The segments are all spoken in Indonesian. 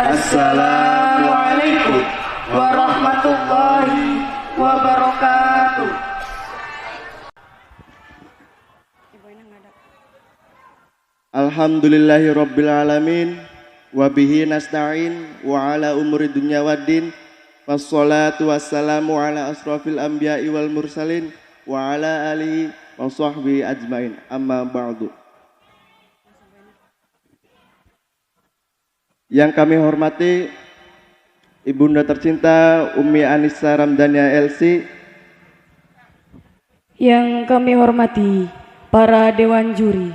Assalamualaikum warahmatullahi wabarakatuh. Alhamdulillahi rabbil alamin wa bihi nasta'in wa ala umuri dunya waddin wassalatu wassalamu ala asrafil anbiya'i wal mursalin wa ala alihi wa sahbihi ajmain amma ba'du. Yang kami hormati Ibunda tercinta Umi Anissa Ramdania LC, yang kami hormati para dewan juri,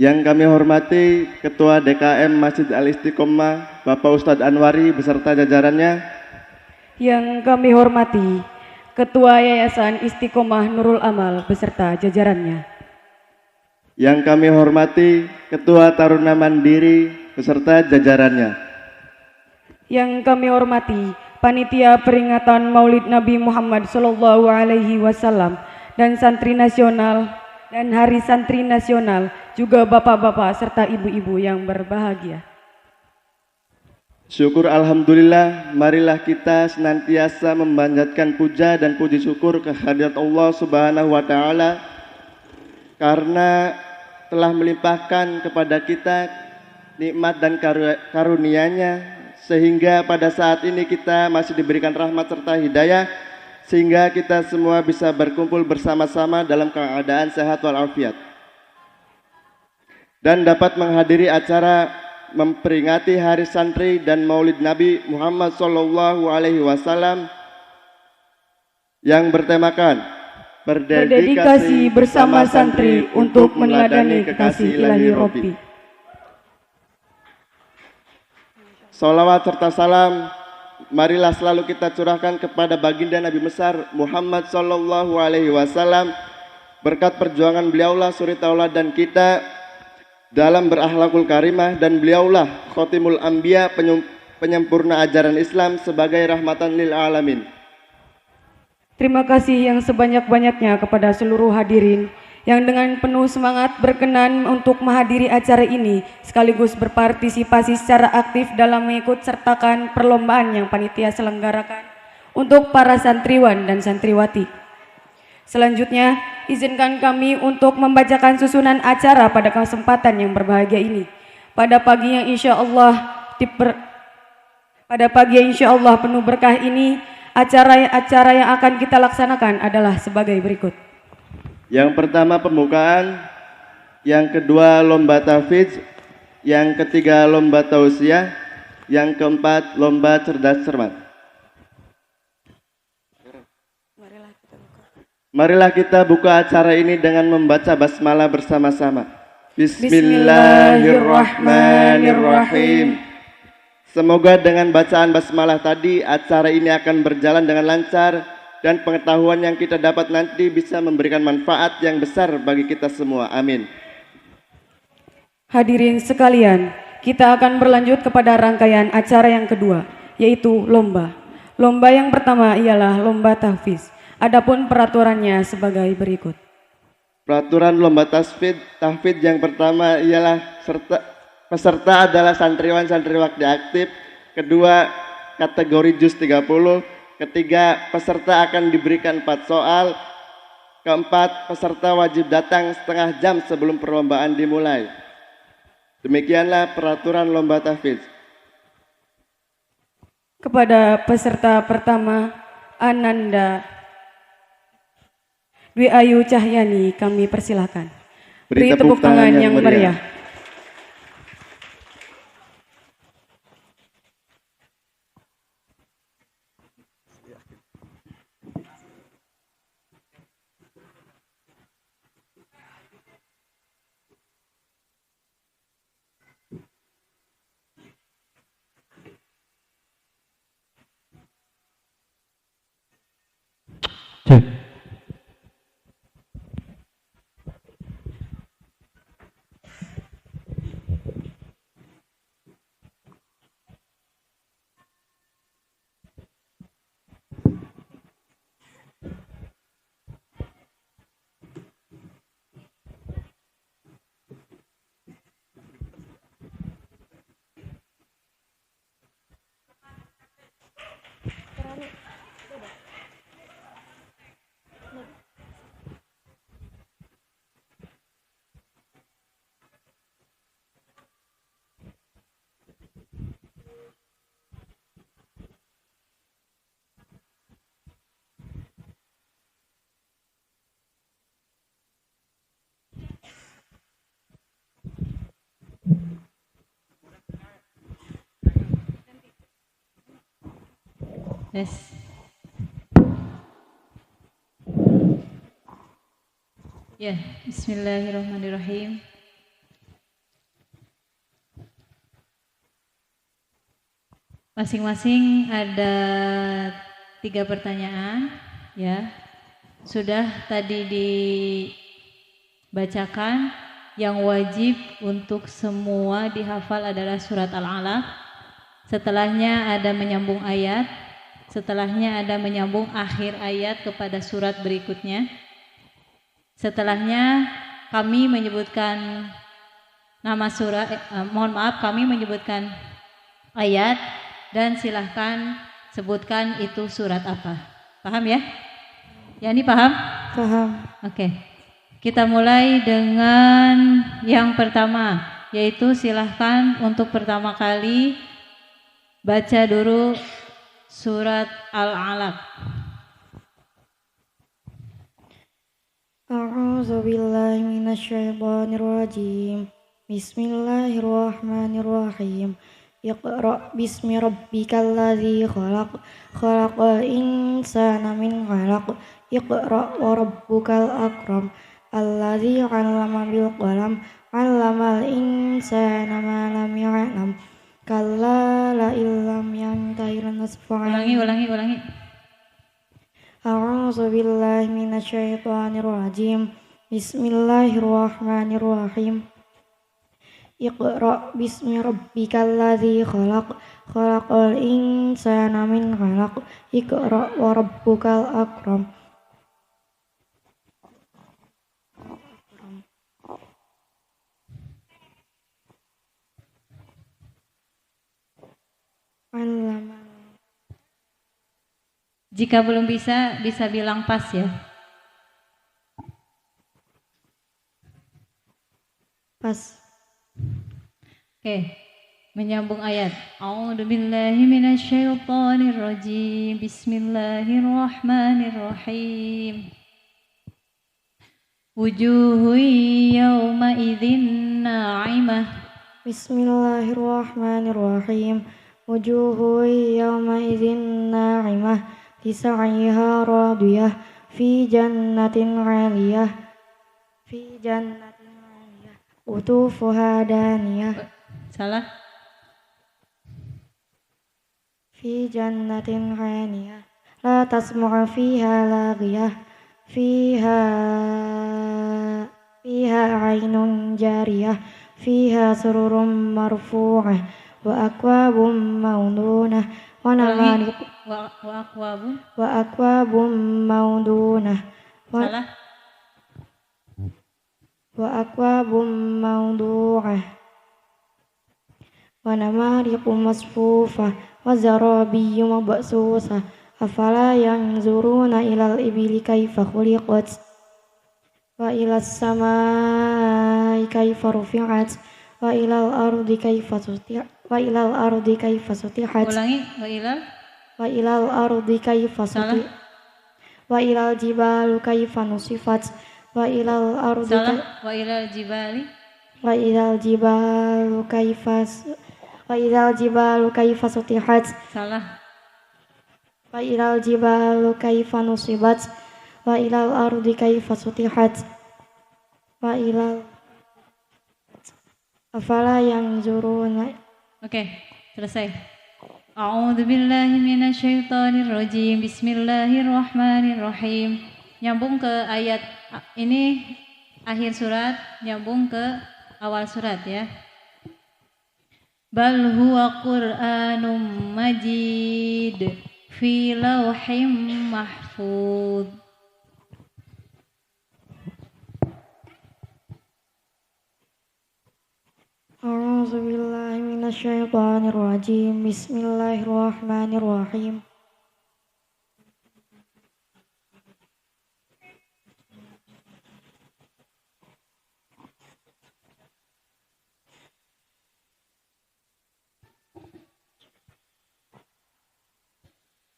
yang kami hormati Ketua DKM Masjid Al-Istiqomah Bapak Ustadz Anwari beserta jajarannya, yang kami hormati Ketua Yayasan Istiqomah Nurul Amal beserta jajarannya, yang kami hormati Ketua Taruna Mandiri beserta jajarannya, yang kami hormati Panitia Peringatan Maulid Nabi Muhammad SAW dan Santri Nasional dan Hari Santri Nasional, juga bapak-bapak serta ibu-ibu yang berbahagia. Syukur alhamdulillah, marilah kita senantiasa memanjatkan puja dan puji syukur kehadirat Allah Subhanahu wa taala karena telah melimpahkan kepada kita nikmat dan karunia-Nya sehingga pada saat ini kita masih diberikan rahmat serta hidayah sehingga kita semua bisa berkumpul bersama-sama dalam keadaan sehat walafiat dan dapat menghadiri acara memperingati Hari Santri dan Maulid Nabi Muhammad SAW yang bertemakan berdedikasi bersama santri untuk meneladani kekasih ilahi Robbi. Salawat serta salam marilah selalu kita curahkan kepada baginda Nabi besar Muhammad SAW. Berkat perjuangan beliaulah suri tauladan kita dalam berakhlakul karimah, dan beliaulah khotimul anbiya, penyempurna ajaran Islam sebagai rahmatan lil alamin. Terima kasih yang sebanyak-banyaknya kepada seluruh hadirin yang dengan penuh semangat berkenan untuk menghadiri acara ini sekaligus berpartisipasi secara aktif dalam mengikut sertakan perlombaan yang panitia selenggarakan untuk para santriwan dan santriwati. Selanjutnya, izinkan kami untuk membacakan susunan acara pada kesempatan yang berbahagia ini. Pada pagi yang insya Allah penuh berkah ini, acara yang akan kita laksanakan adalah sebagai berikut. Yang pertama pembukaan, yang kedua lomba tahfidz, yang ketiga lomba tausiah, yang keempat lomba cerdas cermat. Marilah kita buka acara ini dengan membaca basmalah bersama-sama. Bismillahirrahmanirrahim. Semoga dengan bacaan basmalah tadi acara ini akan berjalan dengan lancar dan pengetahuan yang kita dapat nanti bisa memberikan manfaat yang besar bagi kita semua. Amin. Hadirin sekalian, kita akan berlanjut kepada rangkaian acara yang kedua, yaitu lomba. Lomba yang pertama ialah lomba tahfidz. Adapun peraturannya sebagai berikut. Peraturan lomba tahfidz yang pertama ialah peserta adalah santriwan-santriwati aktif. Kedua, kategori juz 30. Ketiga, peserta akan diberikan 4 soal. Keempat, peserta wajib datang setengah jam sebelum perlombaan dimulai. Demikianlah peraturan lomba tahfidz. Kepada peserta pertama, Ananda Dwi Ayu Cahyani, kami persilahkan. Beri tepuk tangan yang meriah. Yes. Ya, bismillahirrahmanirrahim. Masing-masing ada 3 pertanyaan, ya. Sudah tadi dibacakan, yang wajib untuk semua dihafal adalah surat Al-Alaq. Setelahnya ada menyambung ayat, setelahnya ada menyambung akhir ayat kepada surat berikutnya. Setelahnya kami menyebutkan nama surat, kami menyebutkan ayat dan silahkan sebutkan itu surat apa. Paham ya? Yani paham? Paham. Oke. Kita mulai dengan yang pertama, yaitu silahkan untuk pertama kali baca dulu surat Al-Alaq. A'udzu billahi minasyaitonir rajim. Bismillahirrahmanirrahim. Iqra bismi rabbikal ladzi khalaq. Khalaqal insana min 'alaq. Iqra wa rabbukal akram. Alladzi 'allama bil qalam. 'allamal insana ma lam ya'lam. Kalla la illam yantahi lanasfa'an. Ulangi. A'udzu billahi minasyaitonir rajim. Bismillahirrahmanirrahim. Iqra bismi rabbikal ladzi khalaq. Khalaqal insana min 'alaq. Iqra wa rabbukal akram. Jika belum bisa bilang pas ya. Pas. Oke. Menyambung ayat. A'udzu billahi minasyaitonir rajim. Bismillahirrahmanirrahim. Wujuhu yawma idzin na'imah. Bismillahirrahmanirrahim. Wujuhu yawma idzin na'imah. Lisa'yiha radiyah. Fi jannatin 'aliyah. Fi jannatin 'aliyah. Utufuha daniyah. Salah. Fi jannatin 'aliyah. La tasma'u fiha laghiyah. Fiha 'ainun jariyah. Fiha sururum marfu'ah. Wa akwabum maudunah. Wa namariq. Wa akwabun. Wa akwabum maudunah. Salah. Wa akwabum maudu'ah. Wa namariqu masfufah. Wa zarabiyyu mabsusah. Afala yanzuruna ilal ibili kaifa khuliqat. Wa ilas samai kaifa rufi'at. Wa ilal ardi kaifa sutihat. Wa ilal ardi kaifa sutihat. Ulangi. Wa ilal ardi kaifa sutihat. Wa ilal jibalu kaifa nusifat. Wa ilal ardi. Salah. Wa ilal jibali. Wa ilal jibalu kaifa sutihat. Salah. Wa ilal jibalu kaifa nusibat. Wa ilal ardi kaifa sutihat. Wa ilal afala yanzuruna. Oke, selesai. A'udzu billahi minasyaitonir rajim. Bismillahirrahmanirrahim. Nyambung ke ayat ini, akhir surat, nyambung ke awal surat ya. Bal huwa Qur'anum Majid fi lauhim mahfuz. A'udzu billahi minasyaitonir rajim. Bismillahirrahmanirrahim.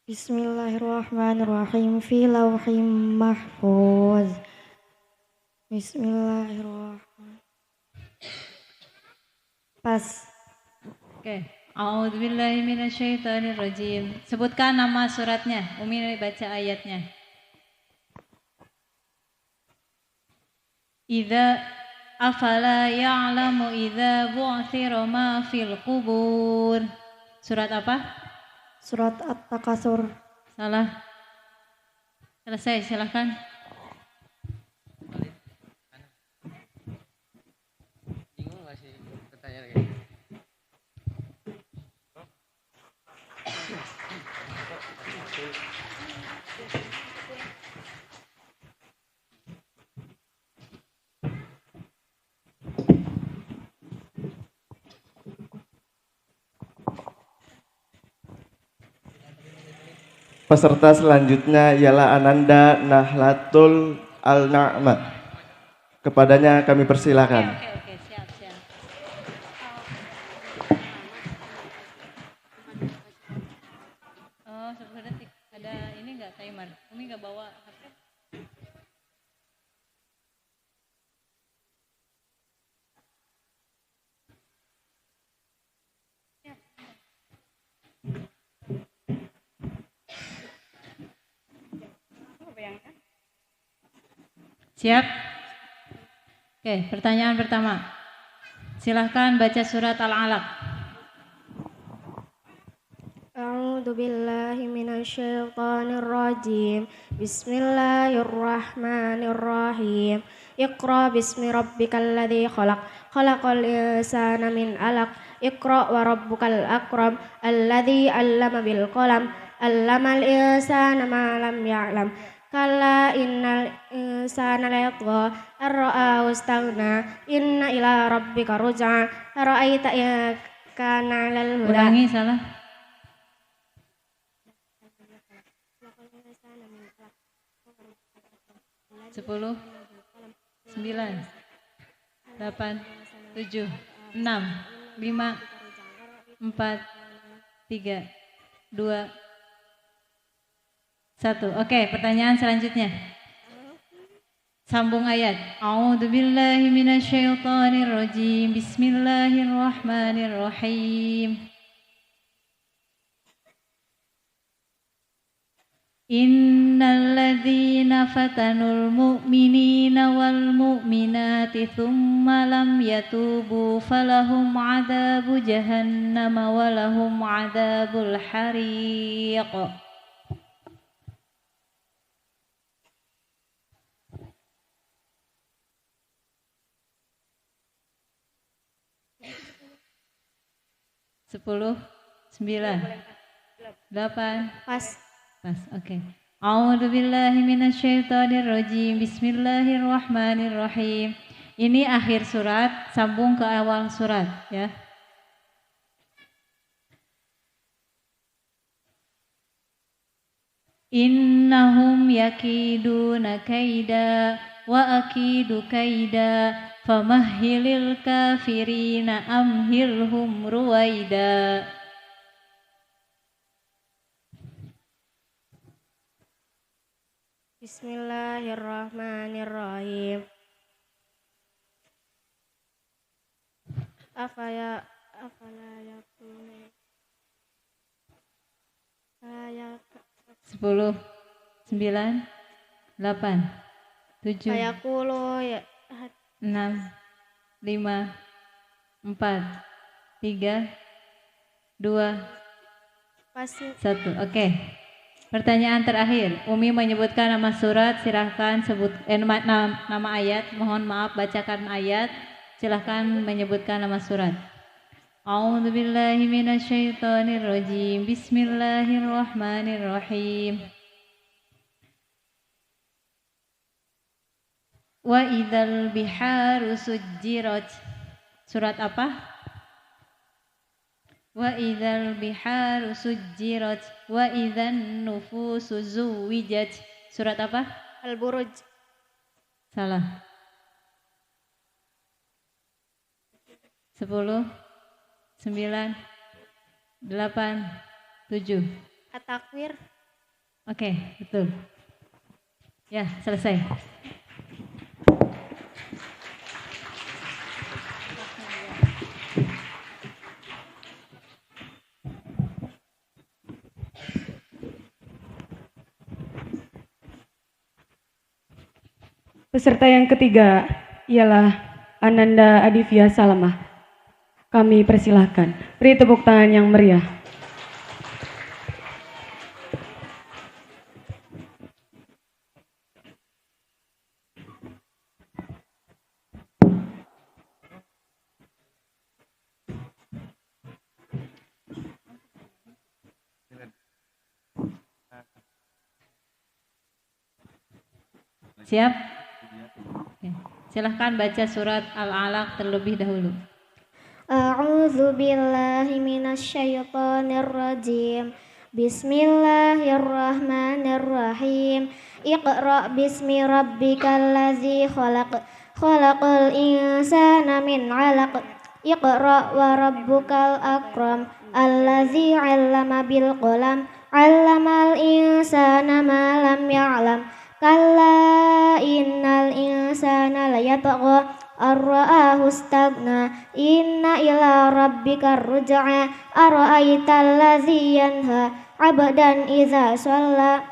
Bismillahirrahmanirrahim. Fi lauhim mahfuz. Bismillahirrahmanirrahim. Pas. Oke. A'udzubillahi minasyaitonirrajim. Sebutkan nama suratnya. Umi baca ayatnya. Idza afala ya'lamu idza bu'thira ma fil qubur. Surat apa? Surat At-Takasur. Salah. Selesai, silakan. Bingung nggak sih pertanyaan kayak gitu? Peserta selanjutnya ialah Ananda Nahlatul Al-Na'ma. Kepadanya kami persilakan. Oke, siap. Oh, 10 detik. Ada ini enggak timer? Umi enggak bawa HP? Siap? Oke, pertanyaan pertama. Silahkan baca surat Al-Alaq. A'udzu billahi minasyaitonir rajim. Bismillahirrahmanirrahim. Iqra bismi rabbikal ladzi khalaq. Khalaqal insana min 'alaq. Iqra wa rabbukal akram. Alladzi 'allama bil qalam. 'Allamal insana ma lam ya'lam. Kalla innal insana layatgha ar-ra'ahu istaghna. Inna ila rabbika ruj'a. Ara'aita in kana 'alal huda. Ulangi, salah. 10, 9, 8, 7, 6, 5, 4, 3, 2, 1. Oke, pertanyaan selanjutnya. Sambung ayat. A'udzubillahi minasyaitonirrajim. Bismillahirrahmanirrahim. Innal ladzina fatanul mu'minina wal mu'minati thumma lam yatubu falahum 'adzabu jahannam wa lahum 'adzabul hariq. Sepuluh, 9, 8. Pas. Oke. A'udzubillahi minasyaitonirrajim. Bismillahirrahmanirrahim. Ini akhir surat, sambung ke awal surat ya. Innahum yakiduna kaida wa akidu kaida famahhilil kafirina amhilhum ruwaida. Bismillahirrahmanirrahim. Afala yakunu 10, 9, 8, 7, Ayakulu 6, 5, 4, 3, 2, pasti 1. Oke. Pertanyaan terakhir. Umi menyebutkan nama surat, silahkan sebut nama ayat. Mohon maaf bacakan ayat. Silahkan menyebutkan nama surat. A'udzubillahi minasyaitonirrajim. Bismillahirrahmanirrahim. Wa idzal biharu sujjirat. Surat apa? Wa idzal biharu sujjirat wa idzan nufusu zuwijat. Surat apa? Al-Buruj. Salah. 10, 9, 8, 7. At-Takwir. Oke, betul. Ya, selesai. Peserta yang ketiga ialah Ananda Adivia Salamah. Kami persilahkan. Beri tepuk tangan yang meriah. Siap? Oke. Silahkan baca surat Al-Alaq terlebih dahulu. A'udzu billahi minasyaitonir rajim. Bismillahirrahmanirrahim. Iqra bismi rabbikal ladzi khalaq. Khalaqal insana min 'alaq. Iqra wa rabbukal akram. Alladzi 'allama bil qalam. 'Allamal insana ma lam ya'lam. Kalla innal insana layatgha ar-ra'ahu istaghna inna ila rabbika ruj'a ara'aital ladzi yanha 'abdan idza shalla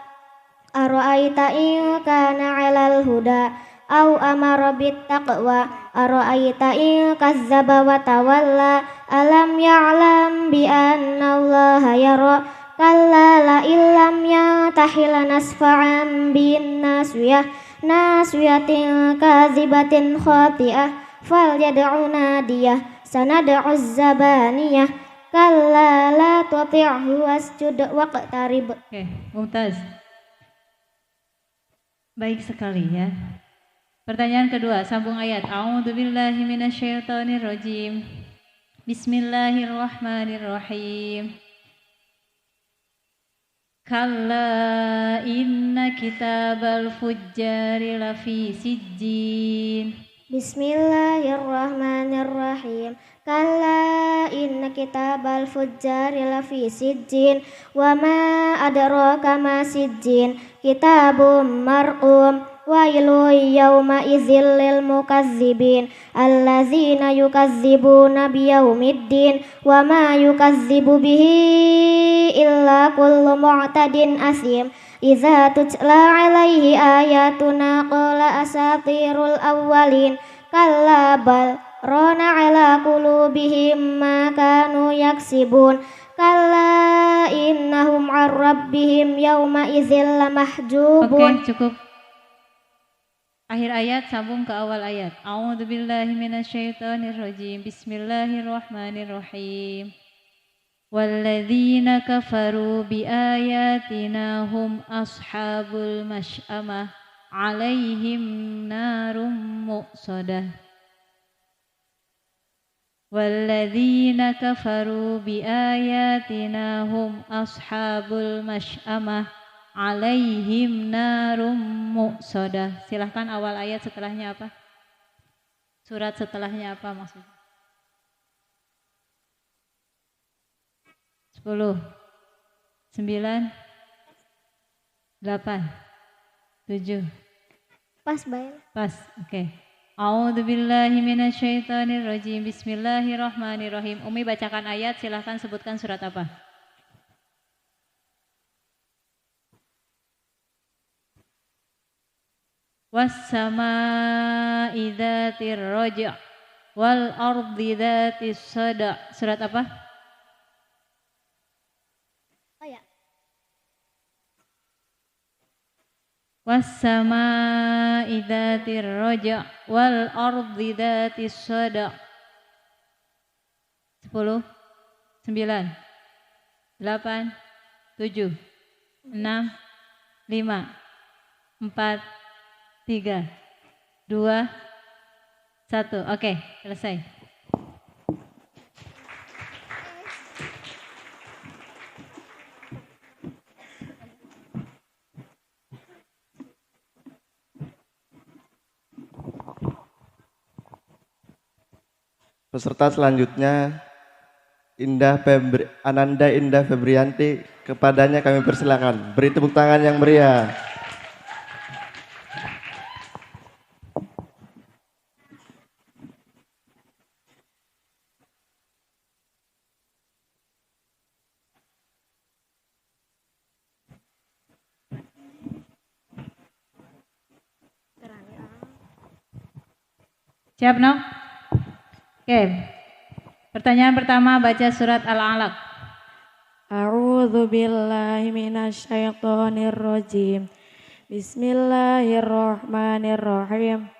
ara'aita in kana 'alal huda aw amara bit taqwa ara'aita in kazzaba wa tawalla alam ya'lam bi anna allaha yara kalla la illam yantahi lanasfa'an bin naswiyah naswiyatin kazibatin khati'ah fal yad'u nadiyah sanad'u zabaniyah kalla la tuti'hu wasjud waqtarib. Oke, Mumtaz. Baik sekali ya. Pertanyaan kedua, sambung ayat. A'udzubillahi minasyaitonirrajim. Bismillahirrahmanirrahim. Kalla inna kitabal fujjari lafi sijjin. Bismillahirrahmanirrahim. Kalla inna kitabal fujjari lafi sijjin. Wa ma adraka ma sijjin. Kitabum marqum. Wailu yawma idzil lil mukazzibin allazina yukazzibuna biyaumiddin wa ma yukazzibu bihi illa kullu mu'tadin asim idza tutla alaihi ayatuna qala asatirul awwalin kalla bal rana ala qulubihim ma kanu yaksibun kalla innahum ar rabbihim yawma idzil lamahjubun. Oke, cukup. Akhir ayat sambung ke awal ayat. A'udzubillahi minasyaitonirrajim. Bismillahirrahmanirrahim. Walladzina kafaru biayatina hum ashabul masy'amah 'alaihim narum muqsadah. Walladzina kafaru biayatina hum ashabul masy'amah 'alaihim narum muqsadah. Silahkan awal ayat setelahnya apa? Surat setelahnya apa maksudnya? 10 9 8 7. Pas baik. Pas, oke. A'udzubillahi minasyaitonirrajim. Bismillahirrahmanirrahim. Umi bacakan ayat, silahkan sebutkan surat apa? Was-samaa'i dzatir raja' wal ardi dzatis sada'. Surat apa? Oh ya. Was-samaa'i dzatir raja' wal ardi dzatis sada'. 10 9 8 7 6 5 4 3 2 1. Oke, selesai. Peserta selanjutnya Ananda Indah Febrianti, kepadanya kami persilakan. Beri tepuk tangan yang meriah. Siap, Nok? Oke. Pertanyaan pertama baca surat Al-Alaq. A'udzu billahi minasyaitonir rajim. Bismillahirrahmanirrahim.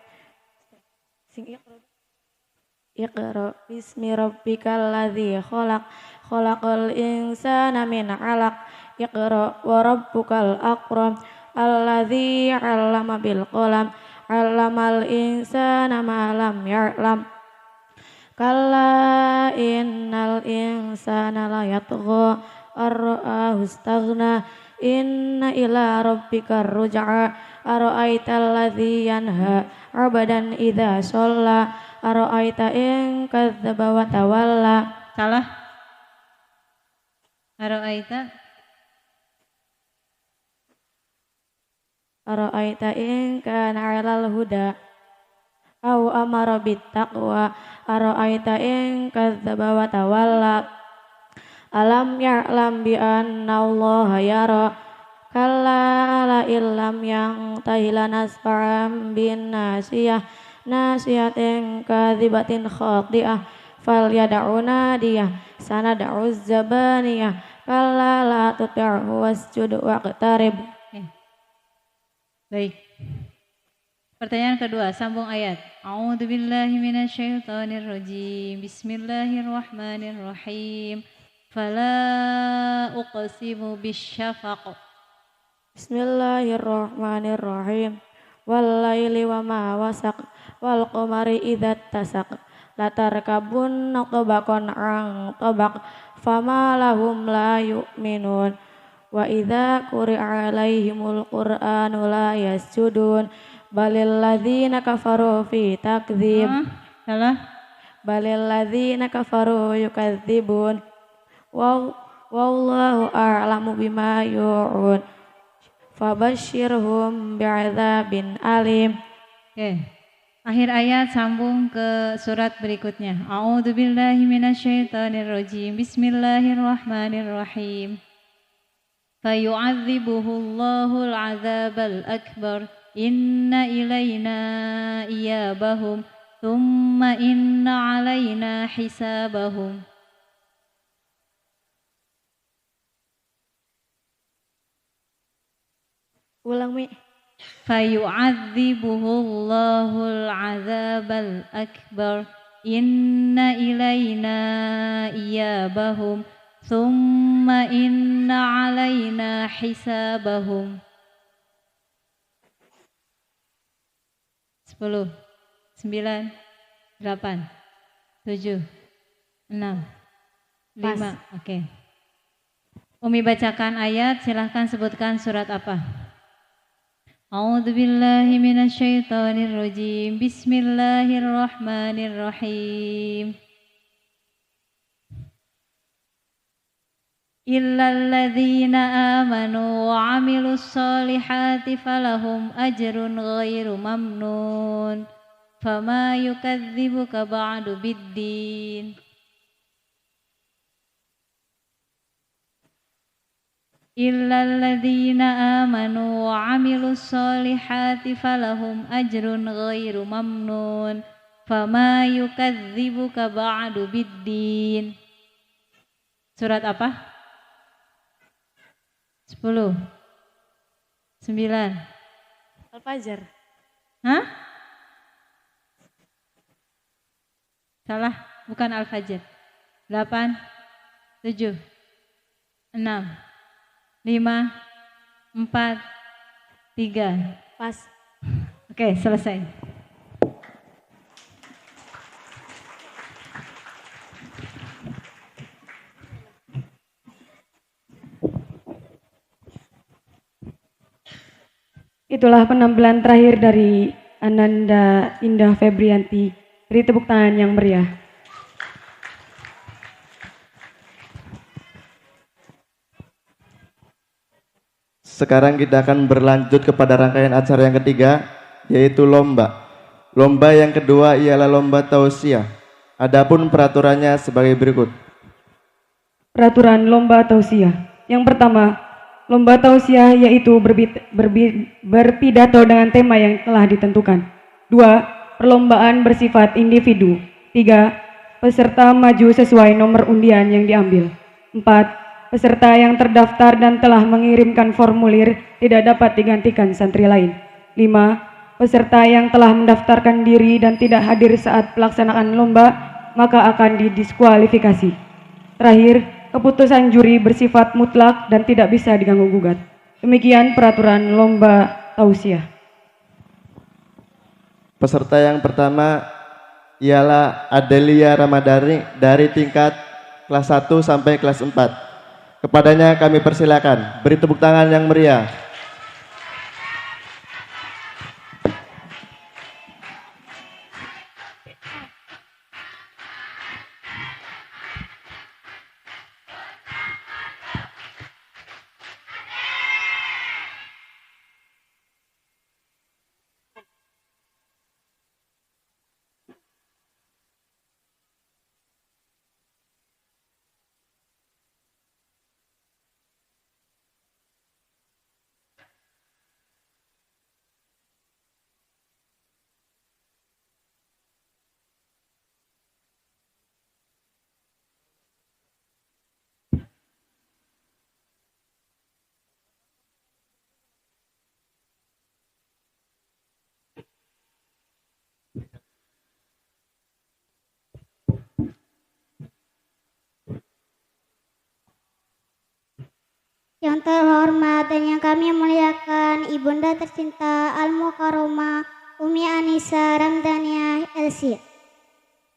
Iqra bismi rabbikal ladzi khalaq khalaqal insana min 'alaq Iqra wa rabbukal akram alladzi 'allama bil qalam 'allamal insana ma lam ya'lam kalla innal insana la yatgha ar-ra'ahu istaghna inna ila rabbikar ruj'a ara'aital ladzi yanha 'abdan idza shalla ara'aita in kadzdzaba wa tawalla. Salah? Ara'aita in kana 'alal huda aw amara bittaqwa ara'aita in kadzdzaba wa tawalla alam ya'lam bi anna allaha yara kalla la illam yantahi lanasfa'an bin nasiyah nasiyatin kadzibatin khati'ah falyad'u nadiyah sanad'u zabaniyah kalla la tuti'hu wasjud waqtarib. Baik. Pertanyaan kedua, sambung ayat. A'udzubillahi minasyaitonirrajim. Bismillahirrahmanirrahim. Fala uqsimu bisyafaq. Bismillahirrahmanirrahim. Wallaili wa ma wasaq wal qamari idza tasaq latarkabunna tabaqan an tabaq fama lahum la yu'minun wa idza quri'a alaihimul qur'anu la yasjudun balil ladzina kafaru fi takdzib. Salah? Balil ladzina kafaru yukadzibun wallahu a'lamu bima yu'un fabashshirhum bi'adzabin alim. Oke. Akhir ayat sambung ke surat berikutnya. A'udzubillahi minasyaitonirrajim. Bismillahirrahmanirrahim. Fayu'adzibuhullahul 'adzabal akbar. Inna ilaina iyabahum thumma inna 'alaina hisabahum. Ulang Mi. Fayu'adzibuhullahul 'adzabal akbar. Inna ilaina iyabahum thumma inna 'alaina hisabahum. 10 9 8 7 6 5. Oke. Umi bacakan ayat, silahkan sebutkan surat apa. A'udzubillahi minasyaitonirrajim. Bismillahirrahmanirrahim. Illalladzina amanu wa 'amilus solihati falahum ajrun ghairu mamnun. Fama yukadzibuka ba'du biddin. Illalladzina amanu wa 'amilus solihati falahum ajrun ghairu mamnun. Fama yukadzibuka ba'du biddin. Surat apa? 10 9 Al-Fajr. Hah? Salah, bukan Al-Fajr. 8 7 6 5 4 3. Pas. Oke, selesai. Itulah penampilan terakhir dari Ananda Indah Febrianti. Beri tepuk tangan yang meriah. Sekarang kita akan berlanjut kepada rangkaian acara yang ketiga, yaitu lomba. Lomba yang kedua ialah lomba tausiah. Adapun peraturannya sebagai berikut. Peraturan lomba tausiah. Yang pertama, lomba tausiah yaitu berpidato dengan tema yang telah ditentukan. 2. perlombaan bersifat individu. 3. Peserta maju sesuai nomor undian yang diambil. 4. Peserta yang terdaftar dan telah mengirimkan formulir tidak dapat digantikan santri lain. 5. Peserta yang telah mendaftarkan diri dan tidak hadir saat pelaksanaan lomba, maka akan didiskualifikasi. Terakhir, keputusan juri bersifat mutlak dan tidak bisa diganggu-gugat. Demikian peraturan lomba tausiah. Peserta yang pertama ialah Adelia Ramadhani dari tingkat kelas 1 sampai kelas 4. Kepadanya kami persilakan. Beri tepuk tangan yang meriah. Yang terhormat dan yang kami muliakan Ibunda tercinta Al-Mukarramah Umi Anissa Ramdhaniah LC.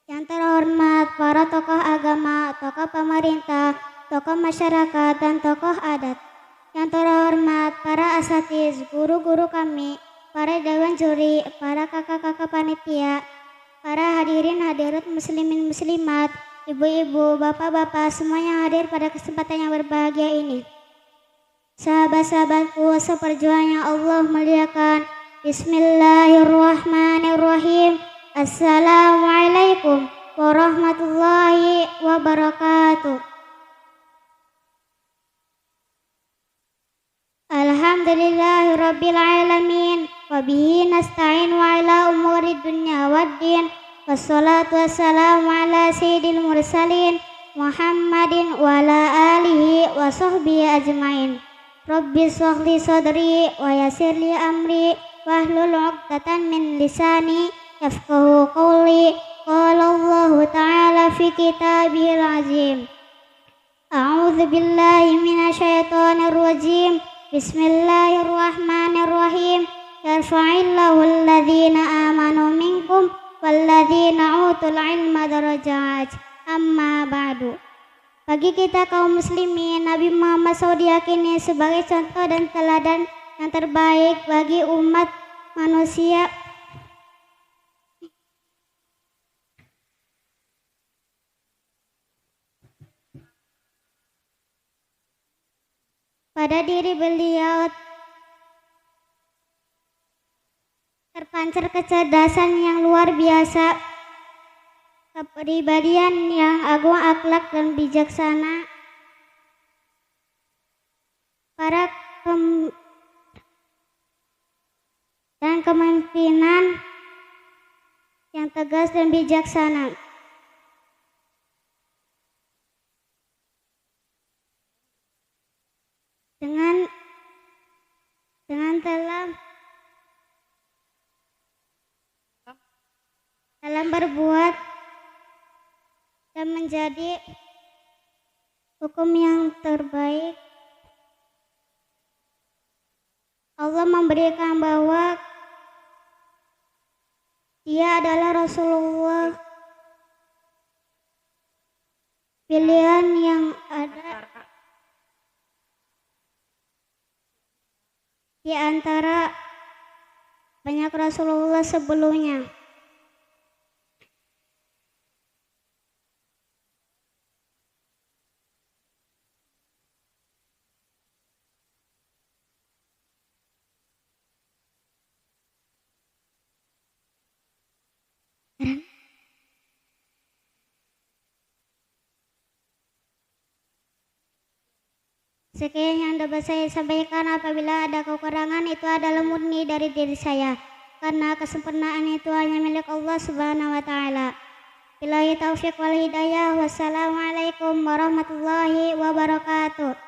Yang terhormat para tokoh agama, tokoh pemerintah, tokoh masyarakat, dan tokoh adat. Yang terhormat para asatiz, guru-guru kami, para dewan juri, para kakak-kakak panitia, para hadirin hadirat muslimin muslimat, ibu-ibu, bapak-bapak, semua yang hadir pada kesempatan yang berbahagia ini. Sahabat-sahabatku seperjuangan yang Allah muliakan. Bismillahirrahmanirrahim. Assalamualaikum warahmatullahi wabarakatuh. Alhamdulillahirabbil alamin wa bihi nasta'inu ala umuri dunya waddin. Wassalatu wassalamu ala sayyidil mursalin Muhammadin wa ala alihi wa sahbihi ajmain. Rabbi shrahli sadri wa yassirli amri wahlul 'uqdatam min lisani yafqahu qawli. Qala Allah ta'ala fi kitabihil azim. A'udzu billahi minasyaitonir rajim. Bismillahirrahmanirrahim. Yarfa'illahu alladhina amanu minkum walladzina utul ilma darajat. Amma ba'du. Bagi kita kaum muslimin, Nabi Muhammad SAW diyakini sebagai contoh dan teladan yang terbaik bagi umat manusia. Pada diri beliau terpancar kecerdasan yang luar biasa, kepribadian yang agung, akhlak dan bijaksana, dan kepemimpinan yang tegas dan bijaksana. Dengan dalam berbuat dan menjadi hukum yang terbaik. Allah memberikan bahwa Dia adalah Rasulullah, pilihan yang ada di antara banyak Rasulullah sebelumnya. Sekian yang dapat saya sampaikan. Apabila ada kekurangan, itu adalah murni dari diri saya. karena kesempurnaan itu hanya milik Allah Subhanahu wa taala. Billahi taufiq wal hidayah. Wassalamualaikum warahmatullahi wabarakatuh.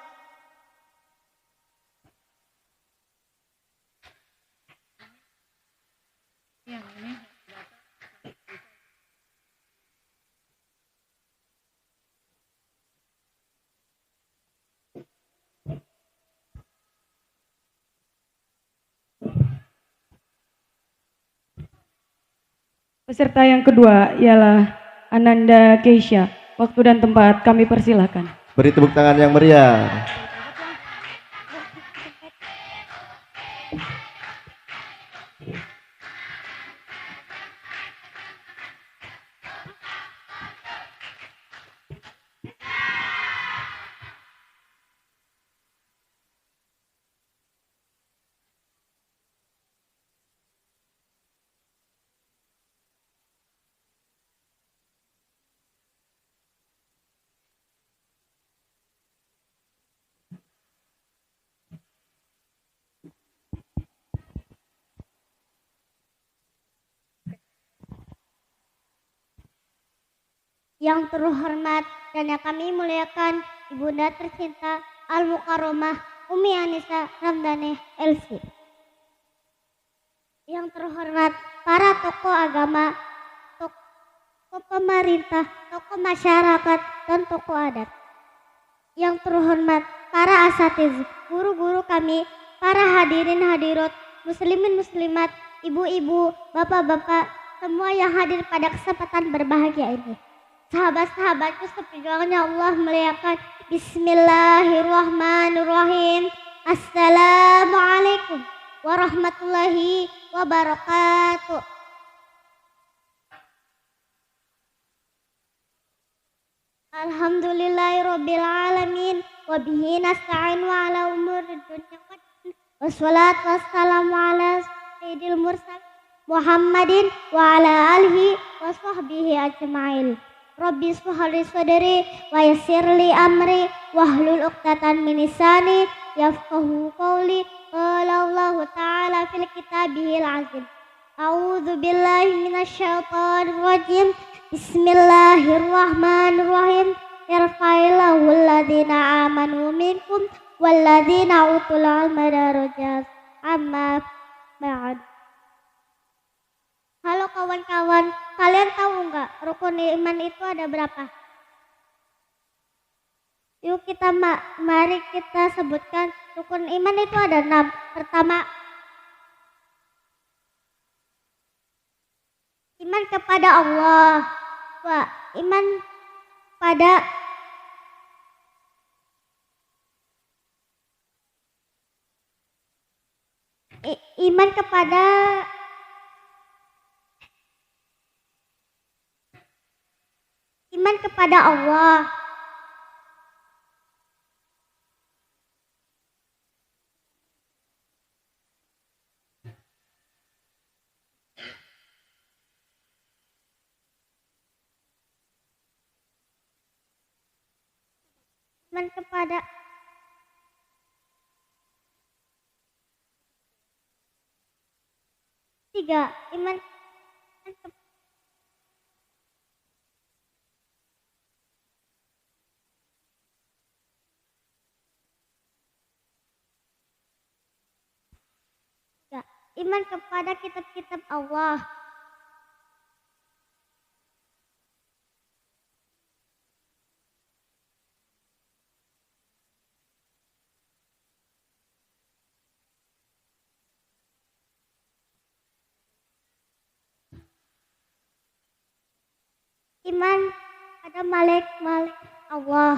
Peserta yang kedua ialah Ananda Keisha. Waktu dan tempat kami persilahkan. Beri tepuk tangan yang meriah. Yang terhormat dan yang kami muliakan Ibunda tercinta Al-Mukarramah Umi Anissa Ramdhani LC. Yang terhormat para tokoh agama, tokoh pemerintah, tokoh masyarakat, dan tokoh adat. Yang terhormat para asatiz, guru-guru kami, para hadirin hadirat, muslimin muslimat, ibu-ibu, bapak-bapak, semua yang hadir pada kesempatan berbahagia ini. Sahabat-sahabatku seperjuangan yang Allah muliakan. Bismillahirrahmanirrahim. Assalamualaikum warahmatullahi wabarakatuh. Alhamdulillahirabbil alamin wa bihi nasta'inu ala umuri dunya waddin. Wassalatu wassalamu ala sayyidil mursal Muhammadin wa ala alihi wa sahbihi ajma'in. Rabbi shrah li sadri wa yassir li amri wahlul 'uqdatam min lisani yafqahu qawli. Qala Allah ta'ala fil kitabihil 'azim. A'udzu billahi minasy syaithanir rajim. Bismillahirrahmanirrahim. Yarfa'illahu alladziina aamanu minkum walladziina utul 'ilma darajat. Amma ba'd. Halo kawan-kawan, kalian tahu nggak rukun iman itu ada berapa? Yuk mari kita sebutkan rukun iman itu ada 6. Pertama, iman kepada Allah. Dua, iman pada iman kepada Allah. Iman kepada tiga, iman iman kepada kitab-kitab Allah. Iman pada malaikat Allah.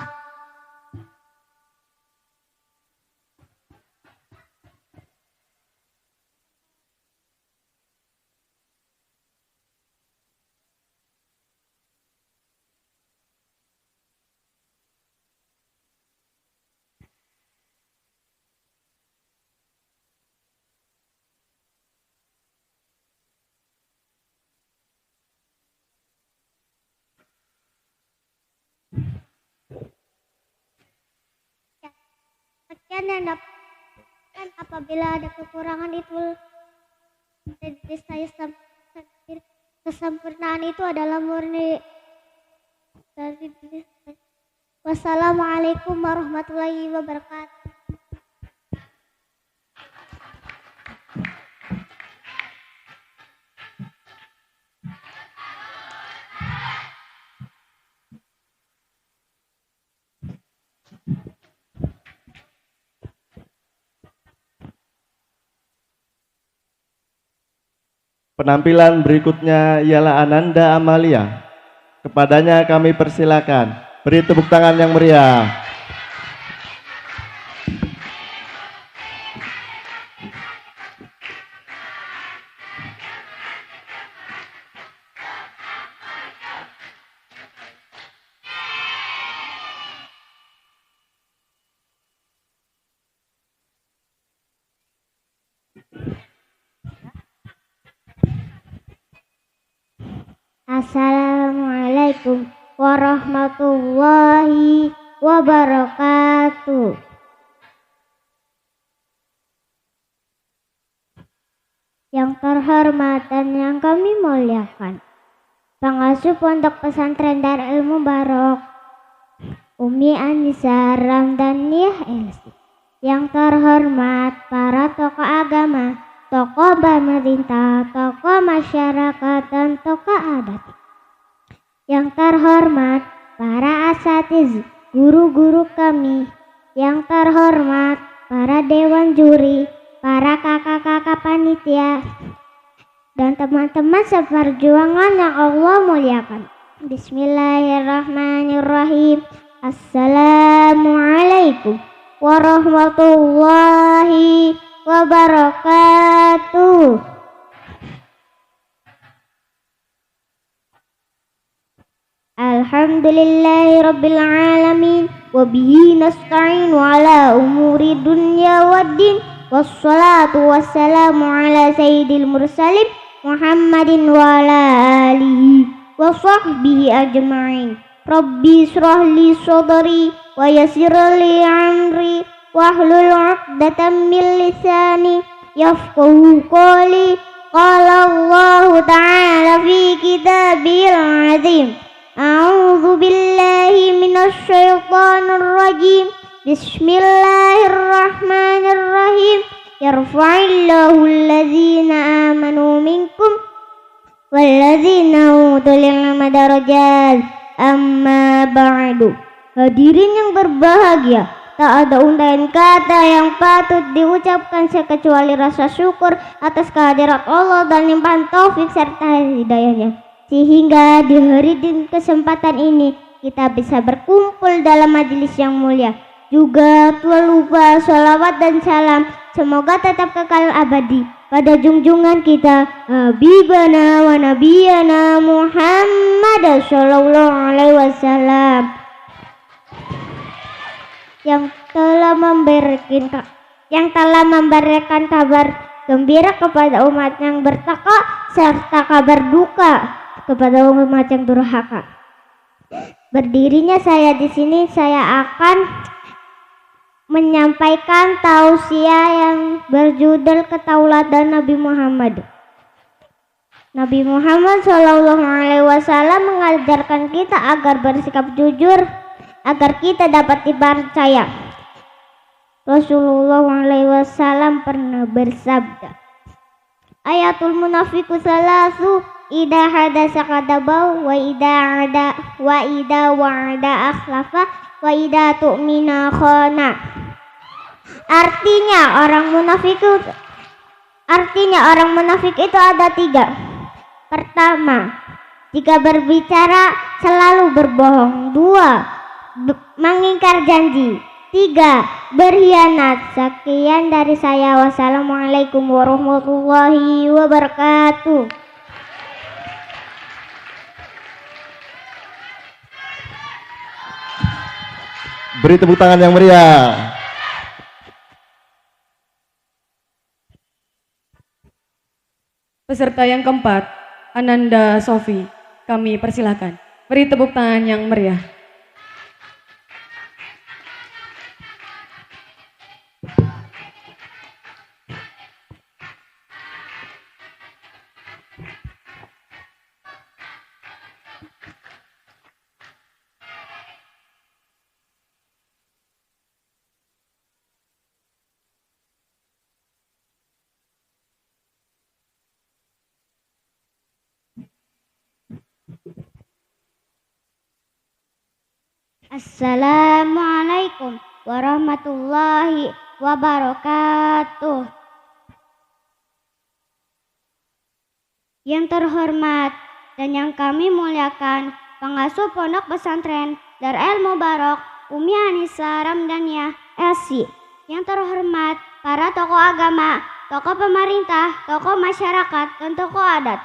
Sekian yang dapat apabila ada kekurangan itu dari diri saya sendiri. Kesempurnaan itu adalah murni dari diri saya. Wassalamualaikum warahmatullahi wabarakatuh. Penampilan berikutnya ialah Ananda Amalia. Kepadanya kami persilakan. Beri tepuk tangan yang meriah. Assalamualaikum warahmatullahi wabarakatuh. Yang terhormat dan yang kami muliakan, pengasuh Pondok Pesantren Darul Mubarak, Umi Anissa Ramdaniyah Elsi. Yang terhormat para tokoh agama, tokoh pemerintah, tokoh masyarakat, dan tokoh adat. Yang terhormat para asatiz, guru-guru kami. Yang terhormat para dewan juri, para kakak-kakak panitia, dan teman-teman seperjuangan yang Allah muliakan. Bismillahirrahmanirrahim. Assalamualaikum warahmatullahi wabarakatuh. Alhamdulillahi rabbil alamin, wa bihi nasta'in ala umuri dunya waddin, wassalatu wassalamu ala sayyidil mursalin Muhammadin wa ala alihi wa sahbihi ajma'in. Rabbi israh li sadri wa yassir li amri wahlul 'uqdatam min lisani yafqahu qawli. Qala Allah ta'ala fi kitabil 'azim. A'udzu billahi minasy syaithanir rajim. Bismillahirrahmanirrahim. Yarfa'illahu allazina amanu minkum wallazina utul ilma darajat. Amma ba'du. Hadirin yang berbahagia, tak ada untayan kata yang patut diucapkan kecuali rasa syukur atas kehadirat Allah dan limpahan taufik serta hidayahnya, sehingga di hari dan kesempatan ini kita bisa berkumpul dalam majelis yang mulia. Juga tak lupa sholawat dan salam semoga tetap kekal abadi pada junjungan kita Habibana wa Nabiyana Muhammad sallallahu alaihi wasallam, yang telah memberikan kabar gembira kepada umat yang bertakwa serta kabar duka kepada umat yang durhaka. Berdirinya saya di sini, saya akan menyampaikan tausiah yang berjudul Ketauladan Nabi Muhammad. Nabi Muhammad Shallallahu Alaihi Wasallam mengajarkan kita agar bersikap jujur, agar kita dapat dipercaya. Rasulullah Alaihi Wasallam pernah bersabda, ayatul munafiku salasu, ida hadasa kadabau, wa ida wa'ada akhlafa, wa ida tu'mina khana. Artinya orang munafik itu ada 3. Pertama, jika berbicara selalu berbohong. 2, mengingkar janji. 3, berkhianat. Sekian dari saya. Wassalamualaikum warahmatullahi wabarakatuh. Beri tepuk tangan yang meriah. Peserta yang keempat, Ananda Sofi, kami persilahkan. Beri tepuk tangan yang meriah. Assalamualaikum warahmatullahi wabarakatuh. Yang terhormat dan yang kami muliakan pengasuh Pondok Pesantren Darul Mubarak Umi Anissa Ramdania LC. Yang terhormat para tokoh agama, tokoh pemerintah, tokoh masyarakat, dan tokoh adat.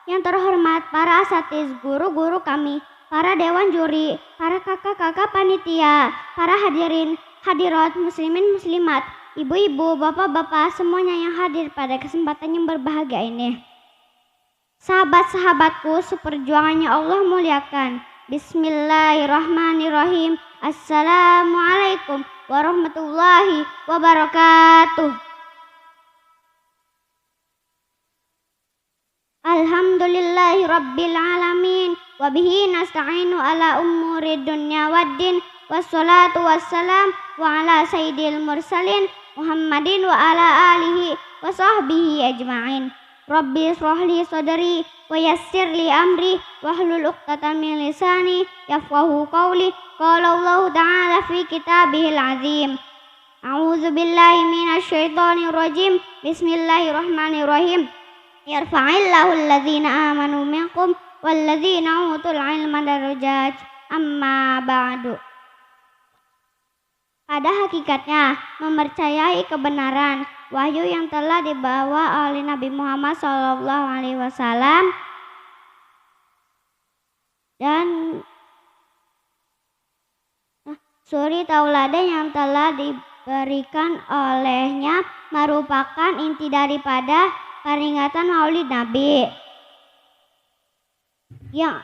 Yang terhormat para asatiz, guru-guru kami, para dewan juri, para kakak-kakak panitia, para hadirin, hadirat, muslimin, muslimat, ibu-ibu, bapak-bapak, semuanya yang hadir pada kesempatan yang berbahagia ini. Sahabat-sahabatku, seperjuangannya Allah muliakan. Bismillahirrahmanirrahim. Assalamualaikum warahmatullahi wabarakatuh. Alhamdulillahi rabbil alamin. Wabihi nasta'inu ala umuri dunya waddin. Wassalatu wassalam wa ala sayyidil mursalin Muhammadin wa ala alihi wa sahbihi ajma'in. Rabbi shrahli sadri wa yassir li amri wahlul 'uqdatam min lisani yafqahu qawli. Qala Allah ta'ala fi kitabihil azim. A'udzu billahi minasy syaithanir rajim. Bismillahirrahmanirrahim. Yarfa'illahu alladhina amanu minkum walladzina utul ilma darajat. Amma ba'du. Pada hakikatnya mempercayai kebenaran wahyu yang telah dibawa oleh Nabi Muhammad SAW dan suri tauladan yang telah diberikan olehnya merupakan inti daripada peringatan Maulid Nabi. Yang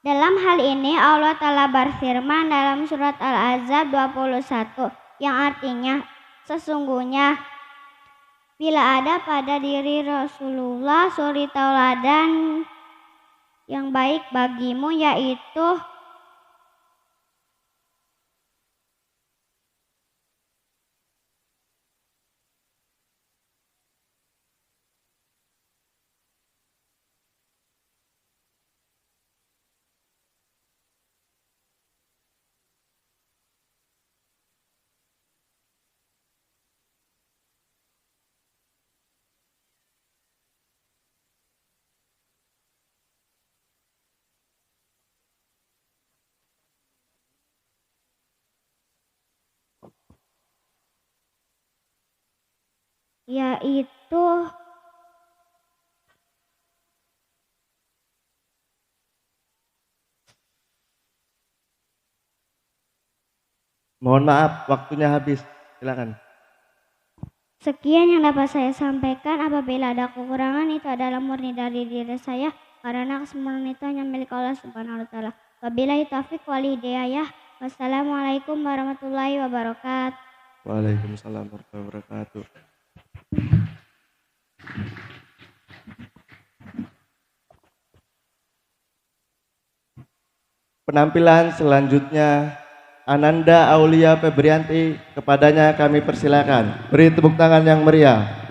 dalam hal ini Allah Ta'ala berfirman dalam surat Al-Ahzab 21 yang artinya sesungguhnya bila ada pada diri Rasulullah suri tauladan yang baik bagimu, yaitu Mohon maaf, waktunya habis. Silakan. Sekian yang dapat saya sampaikan. Apabila ada kekurangan, itu adalah murni dari diri saya, karena kesempurnaan itu hanya milik Allah Subhanahu wa Ta'ala. Wabillahi taufiq wal hidayah. Wassalamualaikum warahmatullahi wabarakatuh. Waalaikumsalam warahmatullahi wabarakatuh. Penampilan selanjutnya Ananda Aulia Febrianti, kepadanya kami persilakan. Beri tepuk tangan yang meriah.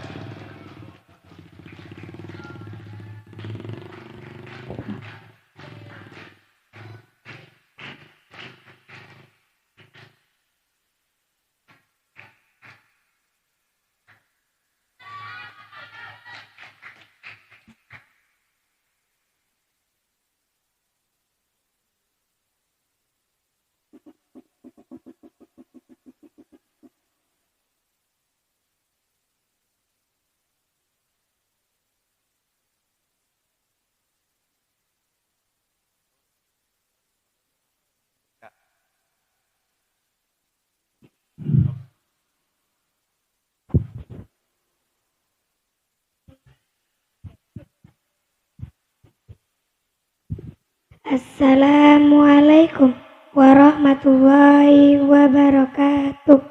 Assalamualaikum warahmatullahi wabarakatuh.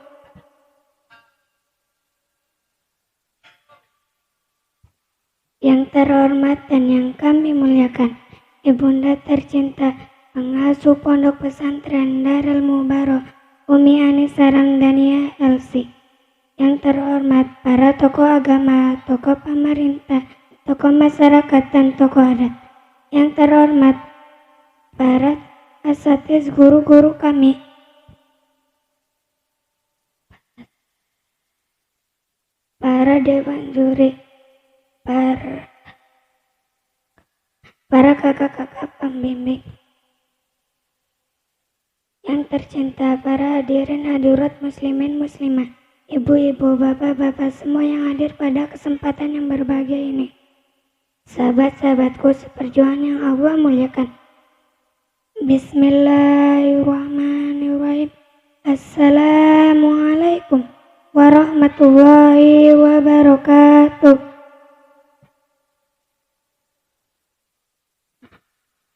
Yang terhormat dan yang kami muliakan, Ibunda tercinta pengasuh Pondok Pesantren Darul Mubarak Umi Anissa Ramdania LC. Yang terhormat para tokoh agama, tokoh pemerintah, tokoh masyarakat, dan tokoh adat. Yang terhormat para asatiz guru-guru kami, para dewan juri, para kakak-kakak pembimbing yang tercinta, para hadirin hadirat muslimin muslimat, ibu-ibu, bapak-bapak semua yang hadir pada kesempatan yang berbahagia ini. Sahabat-sahabatku seperjuangan yang Allah muliakan. Bismillahirrahmanirrahim. Assalamualaikum warahmatullahi wabarakatuh.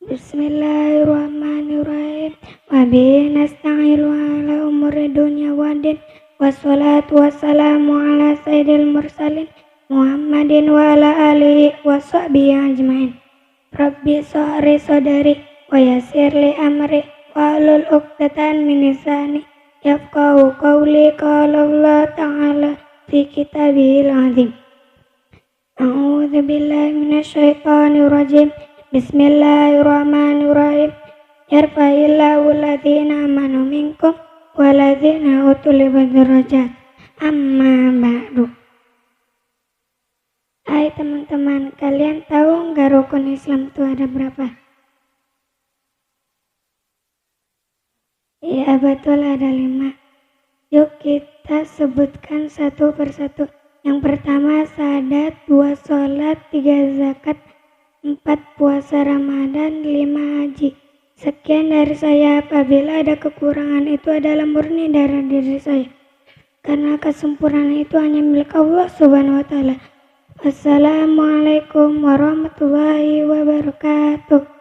Bismillahirrahmanirrahim. Wabihi nasta'inu ala umuri dunya waddin. Wassalatu wassalamu ala sayyidil mursalin Muhammadin wa ala alihi wa sahbihi ajmain. Rabbi sahri sadari wa yassirli amri wa hlul 'uqdatan min lisani yafqahu qawli. Qala Allah ta'ala fi kitabihil azim. A'udzu billahi minasyaitonir rajim. Bismillahirrahmanirrahim. Yarfa'illahu alladhina amanu minkum waladzina utul ilma darajat. Amma ba'du. Hai teman-teman, kalian tahu nggak rukun Islam itu ada berapa? Iya betul, ada 5. Yuk kita sebutkan satu persatu. Yang pertama syahadat, 2 sholat, 3 zakat, 4 puasa Ramadan, 5 haji. Sekian dari saya. Apabila ada kekurangan itu adalah murni dari diri saya, karena kesempurnaan itu hanya milik Allah Subhanahu wa Ta'ala. Assalamualaikum warahmatullahi wabarakatuh.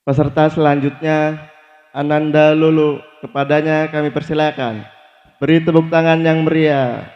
Peserta selanjutnya Ananda Lulu, kepadanya kami persilakan. Beri tepuk tangan yang meriah.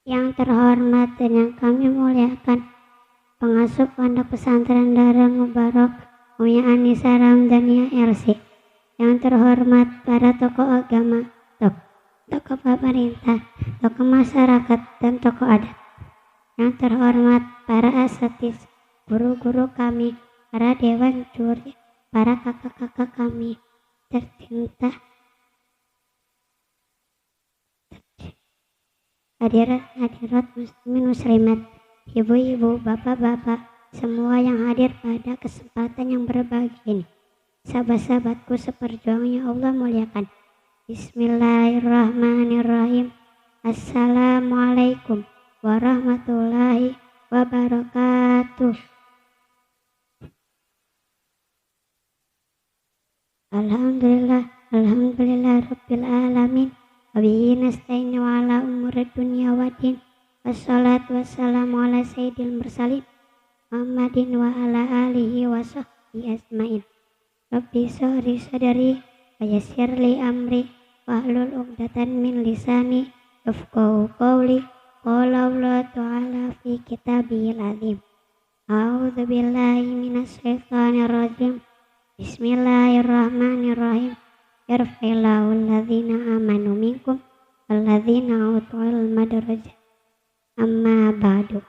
Yang terhormat dan yang kami muliakan, pengasuh Pondok Pesantren Darul Mubarak Umi Anissa Ramdhania RC. Yang terhormat para tokoh agama, tokoh pemerintah, tokoh masyarakat, dan tokoh adat. Yang terhormat para asatiz, guru-guru kami, para dewan juri, para kakak-kakak kami tercinta, hadirat muslimin muslimat, ibu-ibu, bapak-bapak, semua yang hadir pada kesempatan yang berbahagia ini. Sahabat-sahabatku seperjuangan yang Allah muliakan. Bismillahirrahmanirrahim. Assalamualaikum warahmatullahi wabarakatuh. Alhamdulillah rabbil alamin. Wabihi nasta'inu ala umuri dunya waddin. Wassalatu wassalamu ala sayyidil mursalin Muhammadin wa ala alihi wa sahbihi asma'in. Rabbi sahri sadari wa yassirli amri wa hlul 'uqdatan min lisani yafqahu qawli. Qala Allah ta'ala fi kitabihil azim. A'udzu billahi minasyaitonir rajim. Bismillahirrahmanirrahim. Yarfa'illahu alladhina amanu minkum walladzina utul ilma darajat. Amma ba'du.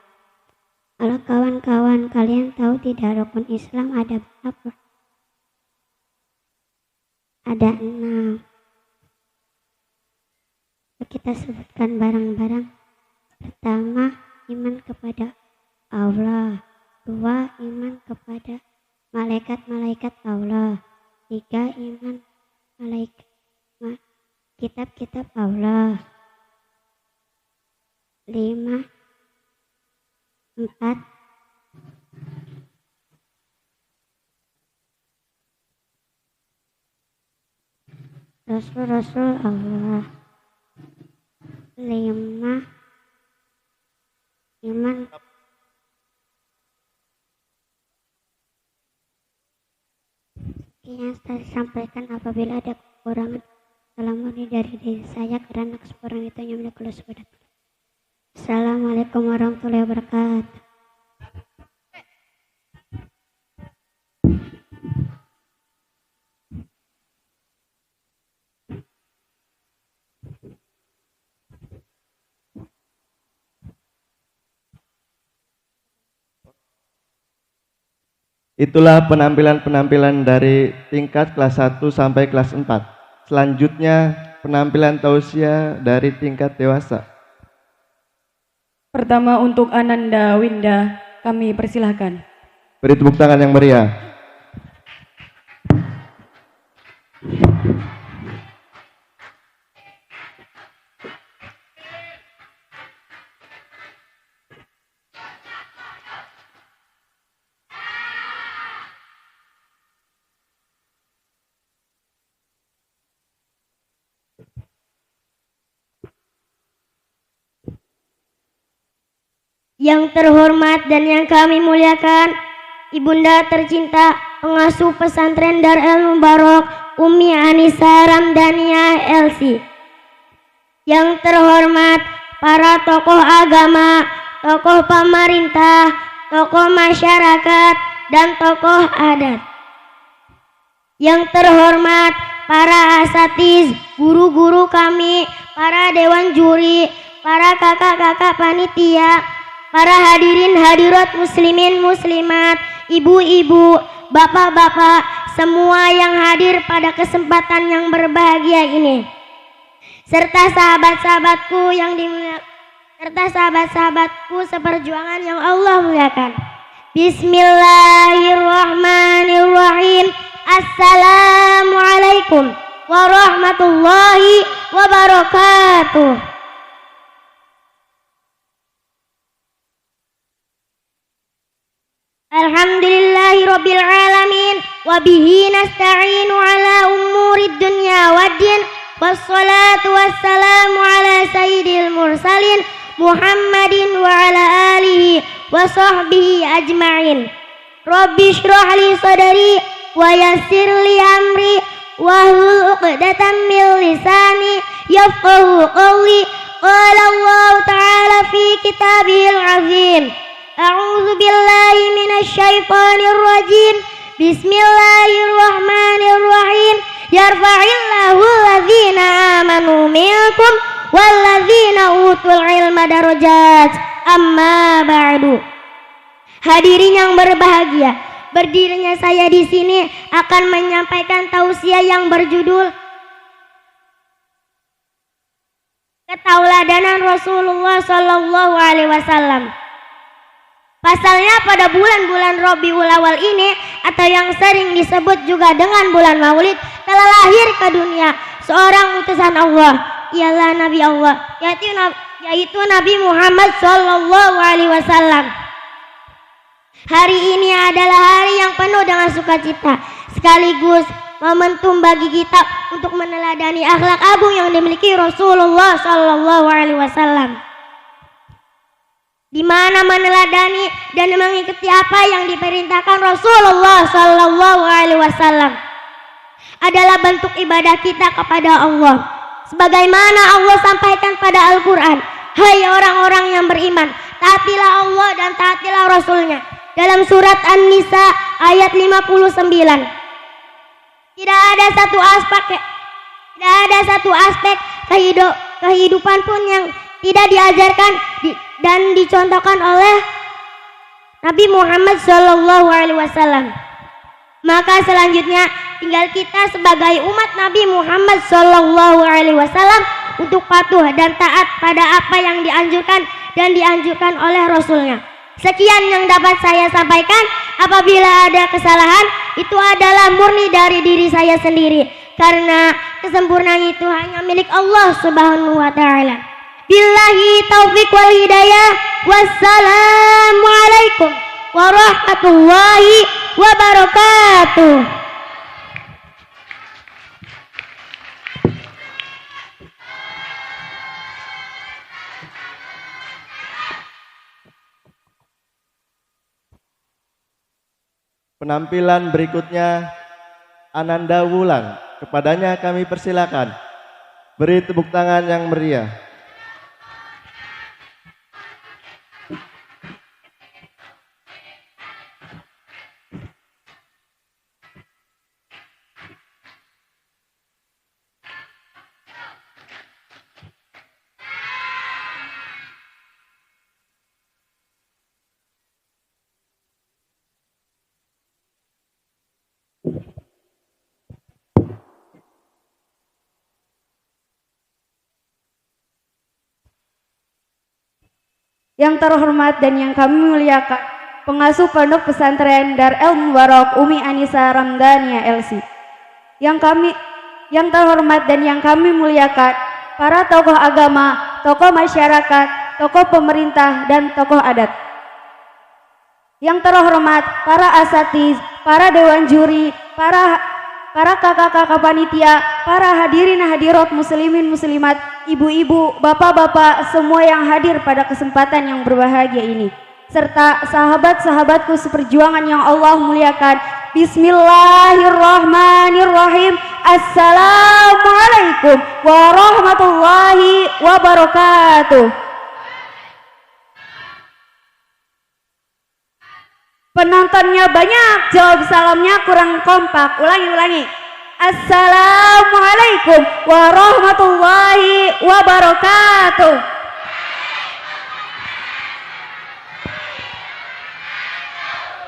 Kalau kawan-kawan, kalian tahu tidak rukun Islam ada berapa? Ada 6. Kita sebutkan bareng-bareng. Pertama, iman kepada Allah. 2, iman kepada malaikat-malaikat Allah. 3, iman kitab-kitab Allah. 5, 4, Rasul-Rasul Allah. 5 iman. Yang saya sampaikan, apabila ada kekurangan, salam murni dari diri saya karena kesempurnaan itu hanya milik Allah Subhanahu wa Ta'ala. Assalamualaikum warahmatullahi wabarakatuh. Itulah penampilan-penampilan dari tingkat kelas 1 sampai kelas 4. Selanjutnya penampilan tausiah dari tingkat dewasa. Pertama untuk Ananda Winda, kami persilahkan. Beri tepuk tangan yang meriah. Yang terhormat dan yang kami muliakan, Ibunda tercinta pengasuh pesantren Darul Mubarak Umi Anissa Ramdania LC. Yang terhormat para tokoh agama, tokoh pemerintah, tokoh masyarakat, dan tokoh adat. Yang terhormat para asatiz, guru-guru kami, para dewan juri, para kakak-kakak panitia, para hadirin hadirat muslimin muslimat, ibu-ibu, bapak-bapak, semua yang hadir pada kesempatan yang berbahagia ini, serta sahabat-sahabatku yang dimuliakan, serta sahabat-sahabatku seperjuangan yang Allah muliakan. Bismillahirrahmanirrahim. Assalamualaikum warahmatullahi wabarakatuh. Alhamdulillahi rabbil alamin wa bihi nasta'inu ala umurid dunya waddin, wassalatu wassalamu ala sayyidil mursalin Muhammadin wa ala alihi wa sahbihi ajma'in. Rabbi shrah li sadri wa yassir li amri wahlul 'uqdatam min lisani yafqahu qawli. Qala Allah ta'ala fi kitabihil 'azim. A'udzu billahi minasy syaithanir rajim. Bismillahirrahmanirrahim. Yarfa'illahu alladzina amanu minkum walladzina utul ilma darajat. Amma ba'du. Hadirin yang berbahagia, berdirinya saya di sini akan menyampaikan tausiah yang berjudul Ketauladanan Rasulullah sallallahu alaihi wasallam. Pasalnya pada bulan-bulan Rabiul Awal ini, atau yang sering disebut juga dengan bulan Maulid, telah lahir ke dunia seorang utusan Allah, ialah Nabi Allah, yaitu Nabi Muhammad sallallahu alaihi wasallam. Hari ini adalah hari yang penuh dengan sukacita, sekaligus momentum bagi kita untuk meneladani akhlak agung yang dimiliki Rasulullah sallallahu alaihi wasallam, di mana meneladani dan mengikuti apa yang diperintahkan Rasulullah sallallahu alaihi wasallam adalah bentuk ibadah kita kepada Allah. Sebagaimana Allah sampaikan pada Al-Qur'an, hai orang-orang yang beriman, taatilah Allah dan taatilah Rasulnya. Dalam surat An-Nisa ayat 59. Tidak ada satu aspek kehidupan pun yang tidak diajarkan dan dicontohkan oleh Nabi Muhammad sallallahu alaihi wasallam. Maka selanjutnya tinggal kita sebagai umat Nabi Muhammad sallallahu alaihi wasallam untuk patuh dan taat pada apa yang dianjurkan dan dianjurkan oleh Rasulnya. Sekian yang dapat saya sampaikan. Apabila ada kesalahan, itu adalah murni dari diri saya sendiri, karena kesempurnaan itu hanya milik Allah Subhanahu wa Ta'ala. Billahi taufiq wal hidayah. Wassalamualaikum warahmatullahi wabarakatuh. Penampilan berikutnya Ananda Wulan. Kepadanya kami persilakan. Beri tepuk tangan yang meriah. Yang terhormat dan yang kami muliakan, pengasuh Pondok Pesantren Dar El Mubarak Umi Anissa Ramdania LC. Yang terhormat dan yang kami muliakan, para tokoh agama, tokoh masyarakat, tokoh pemerintah dan tokoh adat. Yang terhormat para asatiz, para dewan juri, para kakak-kakak panitia, para hadirin hadirat muslimin muslimat, ibu-ibu, bapak-bapak, semua yang hadir pada kesempatan yang berbahagia ini, serta sahabat-sahabatku seperjuangan yang Allah muliakan. Bismillahirrahmanirrahim. Assalamualaikum warahmatullahi wabarakatuh. Penontonnya banyak, jawab salamnya kurang kompak. Ulangi. Assalamualaikum warahmatullahi wabarakatuh.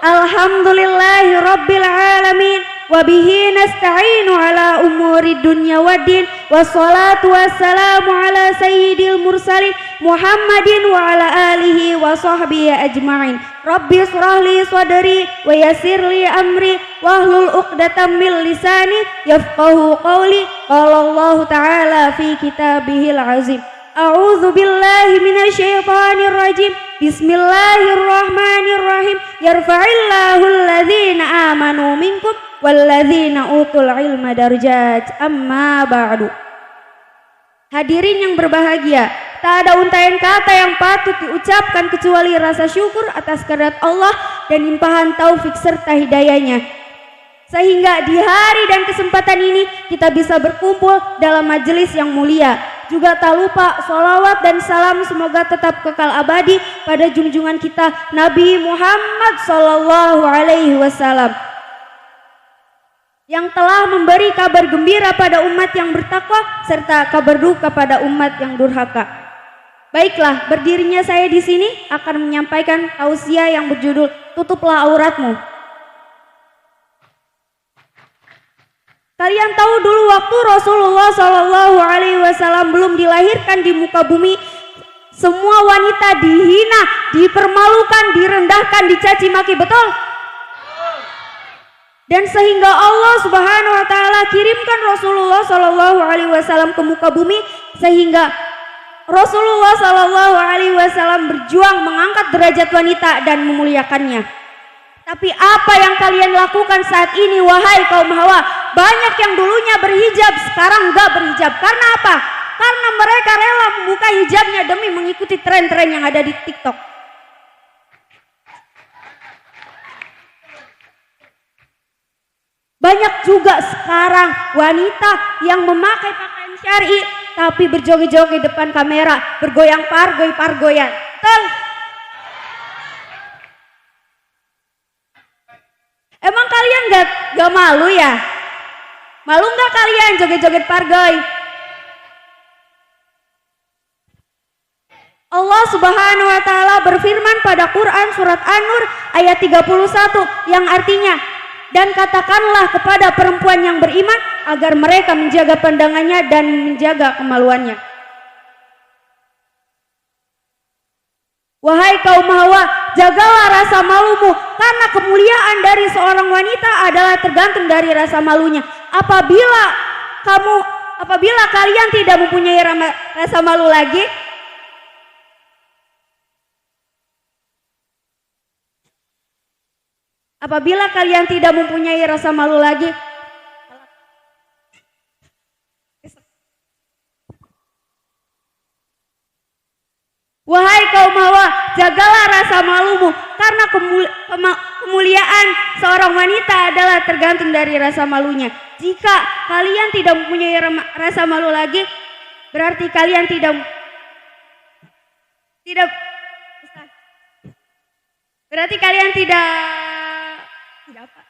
Alhamdulillahi rabbil alamin. Wabihi nasta'inu ala umuri dunya waddin. Wassalatu wassalamu ala sayyidil mursalin Muhammadin wa ala alihi wa sahbihi ajma'in. Rabbi shrahli sadri wa yassirli amri wahlul uqdatam min lisani yafqahu qawli. Qala Allah ta'ala fi kitabihil azim. A'udzu billahi minasyaitonir rajim. Bismillahirrahmanirrahim. Yarfa'illahu alladhina amanu minkum walladzina utul ilma darajat. Amma ba'du. Hadirin yang berbahagia, tak ada untaian kata yang patut diucapkan kecuali rasa syukur atas kehadirat Allah dan limpahan taufik serta hidayahnya, sehingga di hari dan kesempatan ini kita bisa berkumpul dalam majelis yang mulia. Juga tak lupa sholawat dan salam semoga tetap kekal abadi pada junjungan kita Nabi Muhammad sallallahu alaihi wasallam, yang telah memberi kabar gembira pada umat yang bertakwa serta kabar duka pada umat yang durhaka. Baiklah, berdirinya saya di sini akan menyampaikan tausiah yang berjudul Tutuplah Auratmu. Kalian tahu dulu waktu Rasulullah Shallallahu Alaihi Wasallam belum dilahirkan di muka bumi, semua wanita dihina, dipermalukan, direndahkan, dicaci maki, betul? Dan sehingga Allah Subhanahu Wa Taala kirimkan Rasulullah Shallallahu Alaihi Wasallam ke muka bumi, sehingga Rasulullah Shallallahu Alaihi Wasallam berjuang mengangkat derajat wanita dan memuliakannya. Tapi apa yang kalian lakukan saat ini, wahai kaum Hawa? Banyak yang dulunya berhijab, sekarang enggak berhijab. Karena apa? Karena mereka rela membuka hijabnya demi mengikuti tren-tren yang ada di TikTok. Banyak juga sekarang wanita yang memakai pakaian syar'i tapi berjoget-joget di depan kamera, bergoyang pargoy-pargoyan. Betul? Emang kalian gak malu ya? Malu gak kalian joget-joget pargoy? Allah Subhanahu Wa Taala berfirman pada Quran surat An-Nur ayat 31 yang artinya, dan katakanlah kepada perempuan yang beriman agar mereka menjaga pandangannya dan menjaga kemaluannya. Wahai kaum Hawa, jagalah rasa malumu, karena kemuliaan dari seorang wanita adalah tergantung dari rasa malunya. Apabila kalian tidak mempunyai rasa malu lagi, wahai kaum Hawa, jagalah rasa malumu, karena kemuliaan Kemuliaan seorang wanita adalah tergantung dari rasa malunya. Jika kalian tidak mempunyai rasa malu lagi, berarti kalian tidak berarti kalian tidak apa?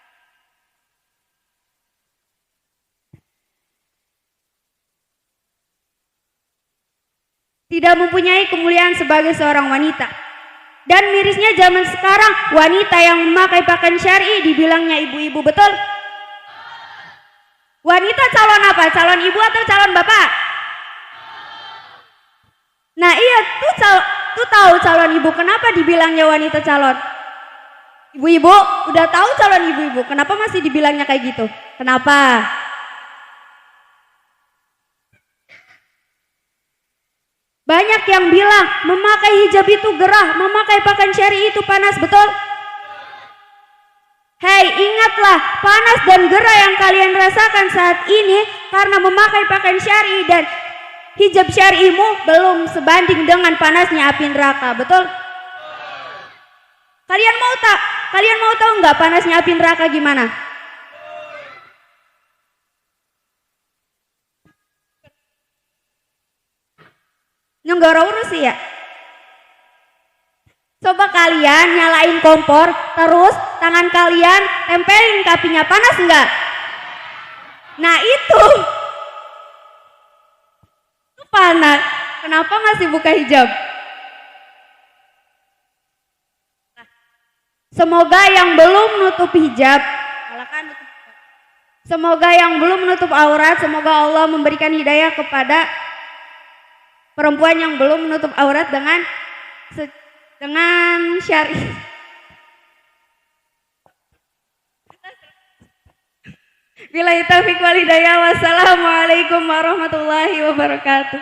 Tidak mempunyai kemuliaan sebagai seorang wanita. Dan mirisnya zaman sekarang, wanita yang memakai pakaian syar'i dibilangnya ibu-ibu, betul? Wanita calon apa? Calon ibu atau calon bapak? Nah iya, tuh tahu calon ibu, kenapa dibilangnya wanita calon? Ibu-ibu, udah tahu calon ibu-ibu, kenapa masih dibilangnya kayak gitu? Kenapa? Banyak yang bilang memakai hijab itu gerah, memakai pakaian syar'i itu panas, betul? Hei, ingatlah, panas dan gerah yang kalian rasakan saat ini karena memakai pakaian syar'i dan hijab syar'imu belum sebanding dengan panasnya api neraka, betul? Kalian mau tahu nggak panasnya api neraka gimana? Nyenggara urus ya. Coba kalian nyalain kompor, terus tangan kalian tempelin ke apinya, panas enggak? Nah itu panas. Kenapa masih buka hijab? Semoga yang belum menutup hijab, semoga yang belum menutup aurat, semoga Allah memberikan hidayah kepada perempuan yang belum menutup aurat dengan syar'i. Billahi taufiq wal hidayah. Wassalamualaikum warahmatullahi wabarakatuh.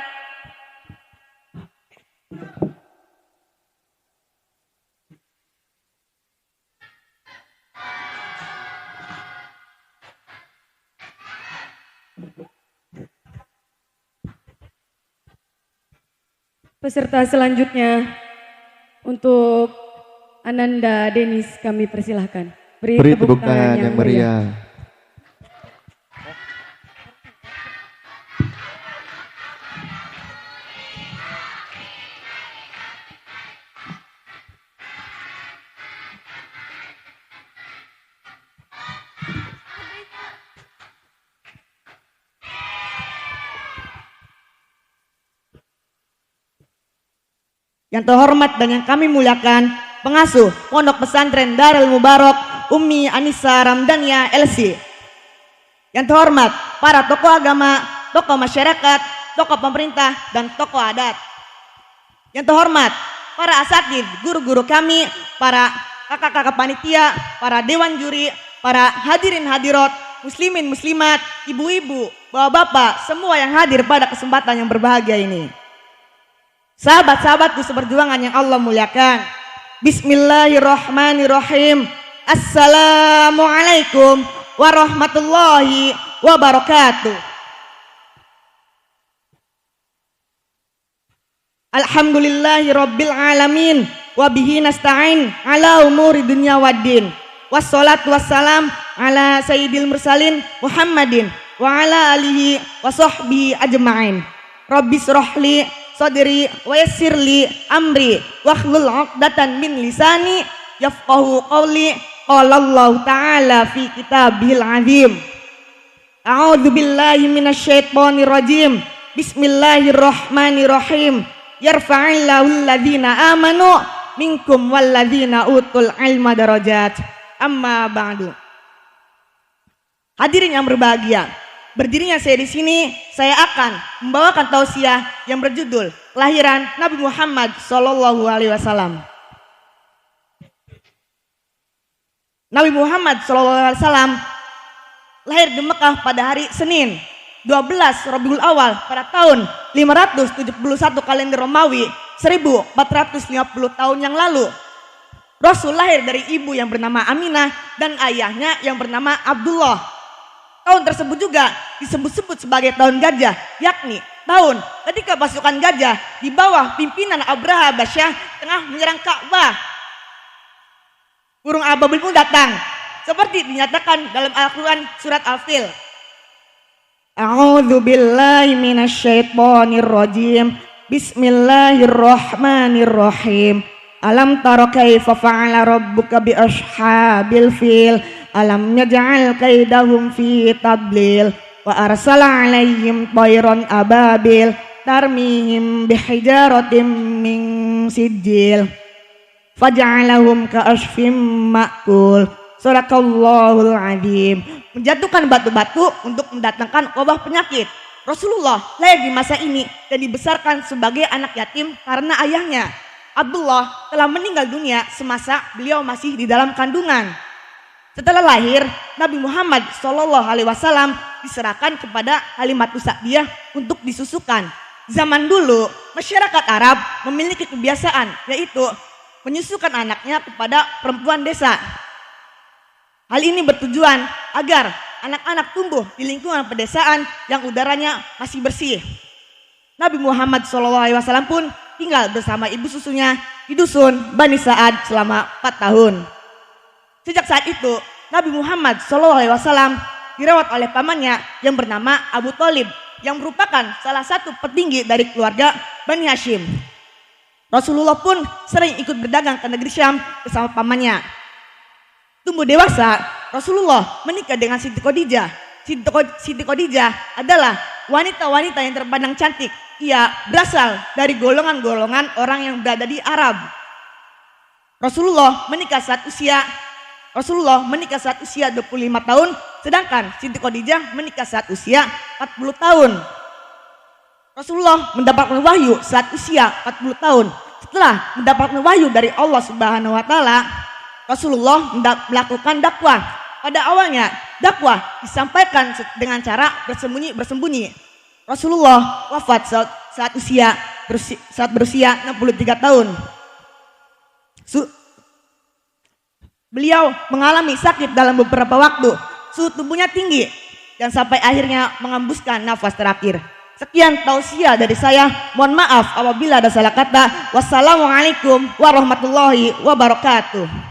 Peserta selanjutnya untuk Ananda Denis kami persilahkan. Beri tepuk tangan yang meriah. Yang terhormat dan yang kami muliakan, pengasuh Pondok Pesantren Darul Mubarak Umi Anissa Ramdania LC. Yang terhormat para tokoh agama, tokoh masyarakat, tokoh pemerintah, dan tokoh adat. Yang terhormat para asatidz, guru-guru kami, para kakak-kakak panitia, para dewan juri, para hadirin hadirat, muslimin muslimat, ibu-ibu, bapak-bapak, semua yang hadir pada kesempatan yang berbahagia ini. Sahabat-sahabatku seperjuangan yang Allah muliakan. Bismillahirrahmanirrahim. Assalamualaikum warahmatullahi wabarakatuh. Alhamdulillahi rabbil alamin. Wabihi nasta'in ala umuri dunya waddin. Wassalatu wassalam ala sayyidil mursalin Muhammadin wa ala alihi wa sahbihi ajma'in. Rabbis rohli sadri wa yassirli amri wahlul 'uqdatan min lisani yafqahu qawli. Qala Allah ta'ala fi kitabihil 'azim. A'udzu billahi minasyaitonir rajim. Bismillahirrahmanirrahim. Yarfa'illahu alladhina amanu minkum walladhina utul ilma darajat. Amma ba'du. Hadirin yang berbahagia, berdirinya saya di sini, saya akan membawakan tausiah yang berjudul Kelahiran Nabi Muhammad SAW. Nabi Muhammad SAW lahir di Mekah pada hari Senin 12 Rabiul Awal pada tahun 571 kalender Romawi, 1450 tahun yang lalu. Rasul lahir dari ibu yang bernama Aminah dan ayahnya yang bernama Abdullah. Tahun tersebut juga disebut-sebut sebagai tahun gajah, yakni tahun ketika pasukan gajah di bawah pimpinan Abraha Basyah tengah menyerang Ka'bah. burung ababil pun datang. Seperti dinyatakan dalam Al-Quran surat Al-Fil. A'udzu billahi minasyaitonir rajim. Bismillahirrahmanirrahim. Alam tara kaifa fa'ala rabbuka bi ashabil fil. Alam yaj'al kaidahum fi tadlil. Wa arsala 'alaihim tayran ababil tarmihim bihijaratin min sijil. Faja'alahum ka'asfim ma'kul. Sadaqallahul adzim. Menjatuhkan batu-batu untuk mendatangkan wabah penyakit. Rasulullah lahir di masa ini dan dibesarkan sebagai anak yatim karena ayahnya Abdullah telah meninggal dunia semasa beliau masih di dalam kandungan. Setelah lahir, Nabi Muhammad SAW diserahkan kepada Halimatus Sa'diyah untuk disusukan. Zaman dulu, masyarakat Arab memiliki kebiasaan yaitu menyusukan anaknya kepada perempuan desa. Hal ini bertujuan agar anak-anak tumbuh di lingkungan pedesaan yang udaranya masih bersih. Nabi Muhammad SAW pun tinggal bersama ibu susunya di dusun Bani Sa'ad selama 4 tahun. Sejak saat itu, Nabi Muhammad SAW dirawat oleh pamannya yang bernama Abu Thalib yang merupakan salah satu petinggi dari keluarga Bani Hashim. Rasulullah pun sering ikut berdagang ke negeri Syam bersama pamannya. Tumbuh dewasa, Rasulullah menikah dengan Siti Khadijah. Siti Khadijah adalah wanita-wanita yang terpandang cantik. Ia berasal dari golongan-golongan orang yang berada di Arab. Rasulullah menikah saat usia 25 tahun, sedangkan Siti Khadijah menikah saat usia 40 tahun. Rasulullah mendapatkan wahyu saat usia 40 tahun. Setelah mendapatkan wahyu dari Allah Subhanahu wa taala, Rasulullah melakukan dakwah. Pada awalnya, dakwah disampaikan dengan cara bersembunyi. Rasulullah wafat saat berusia 63 tahun. Beliau mengalami sakit dalam beberapa waktu. Suhu tubuhnya tinggi dan sampai akhirnya mengembuskan nafas terakhir. Sekian tausiah dari saya. Mohon maaf apabila ada salah kata. Wassalamualaikum warahmatullahi wabarakatuh.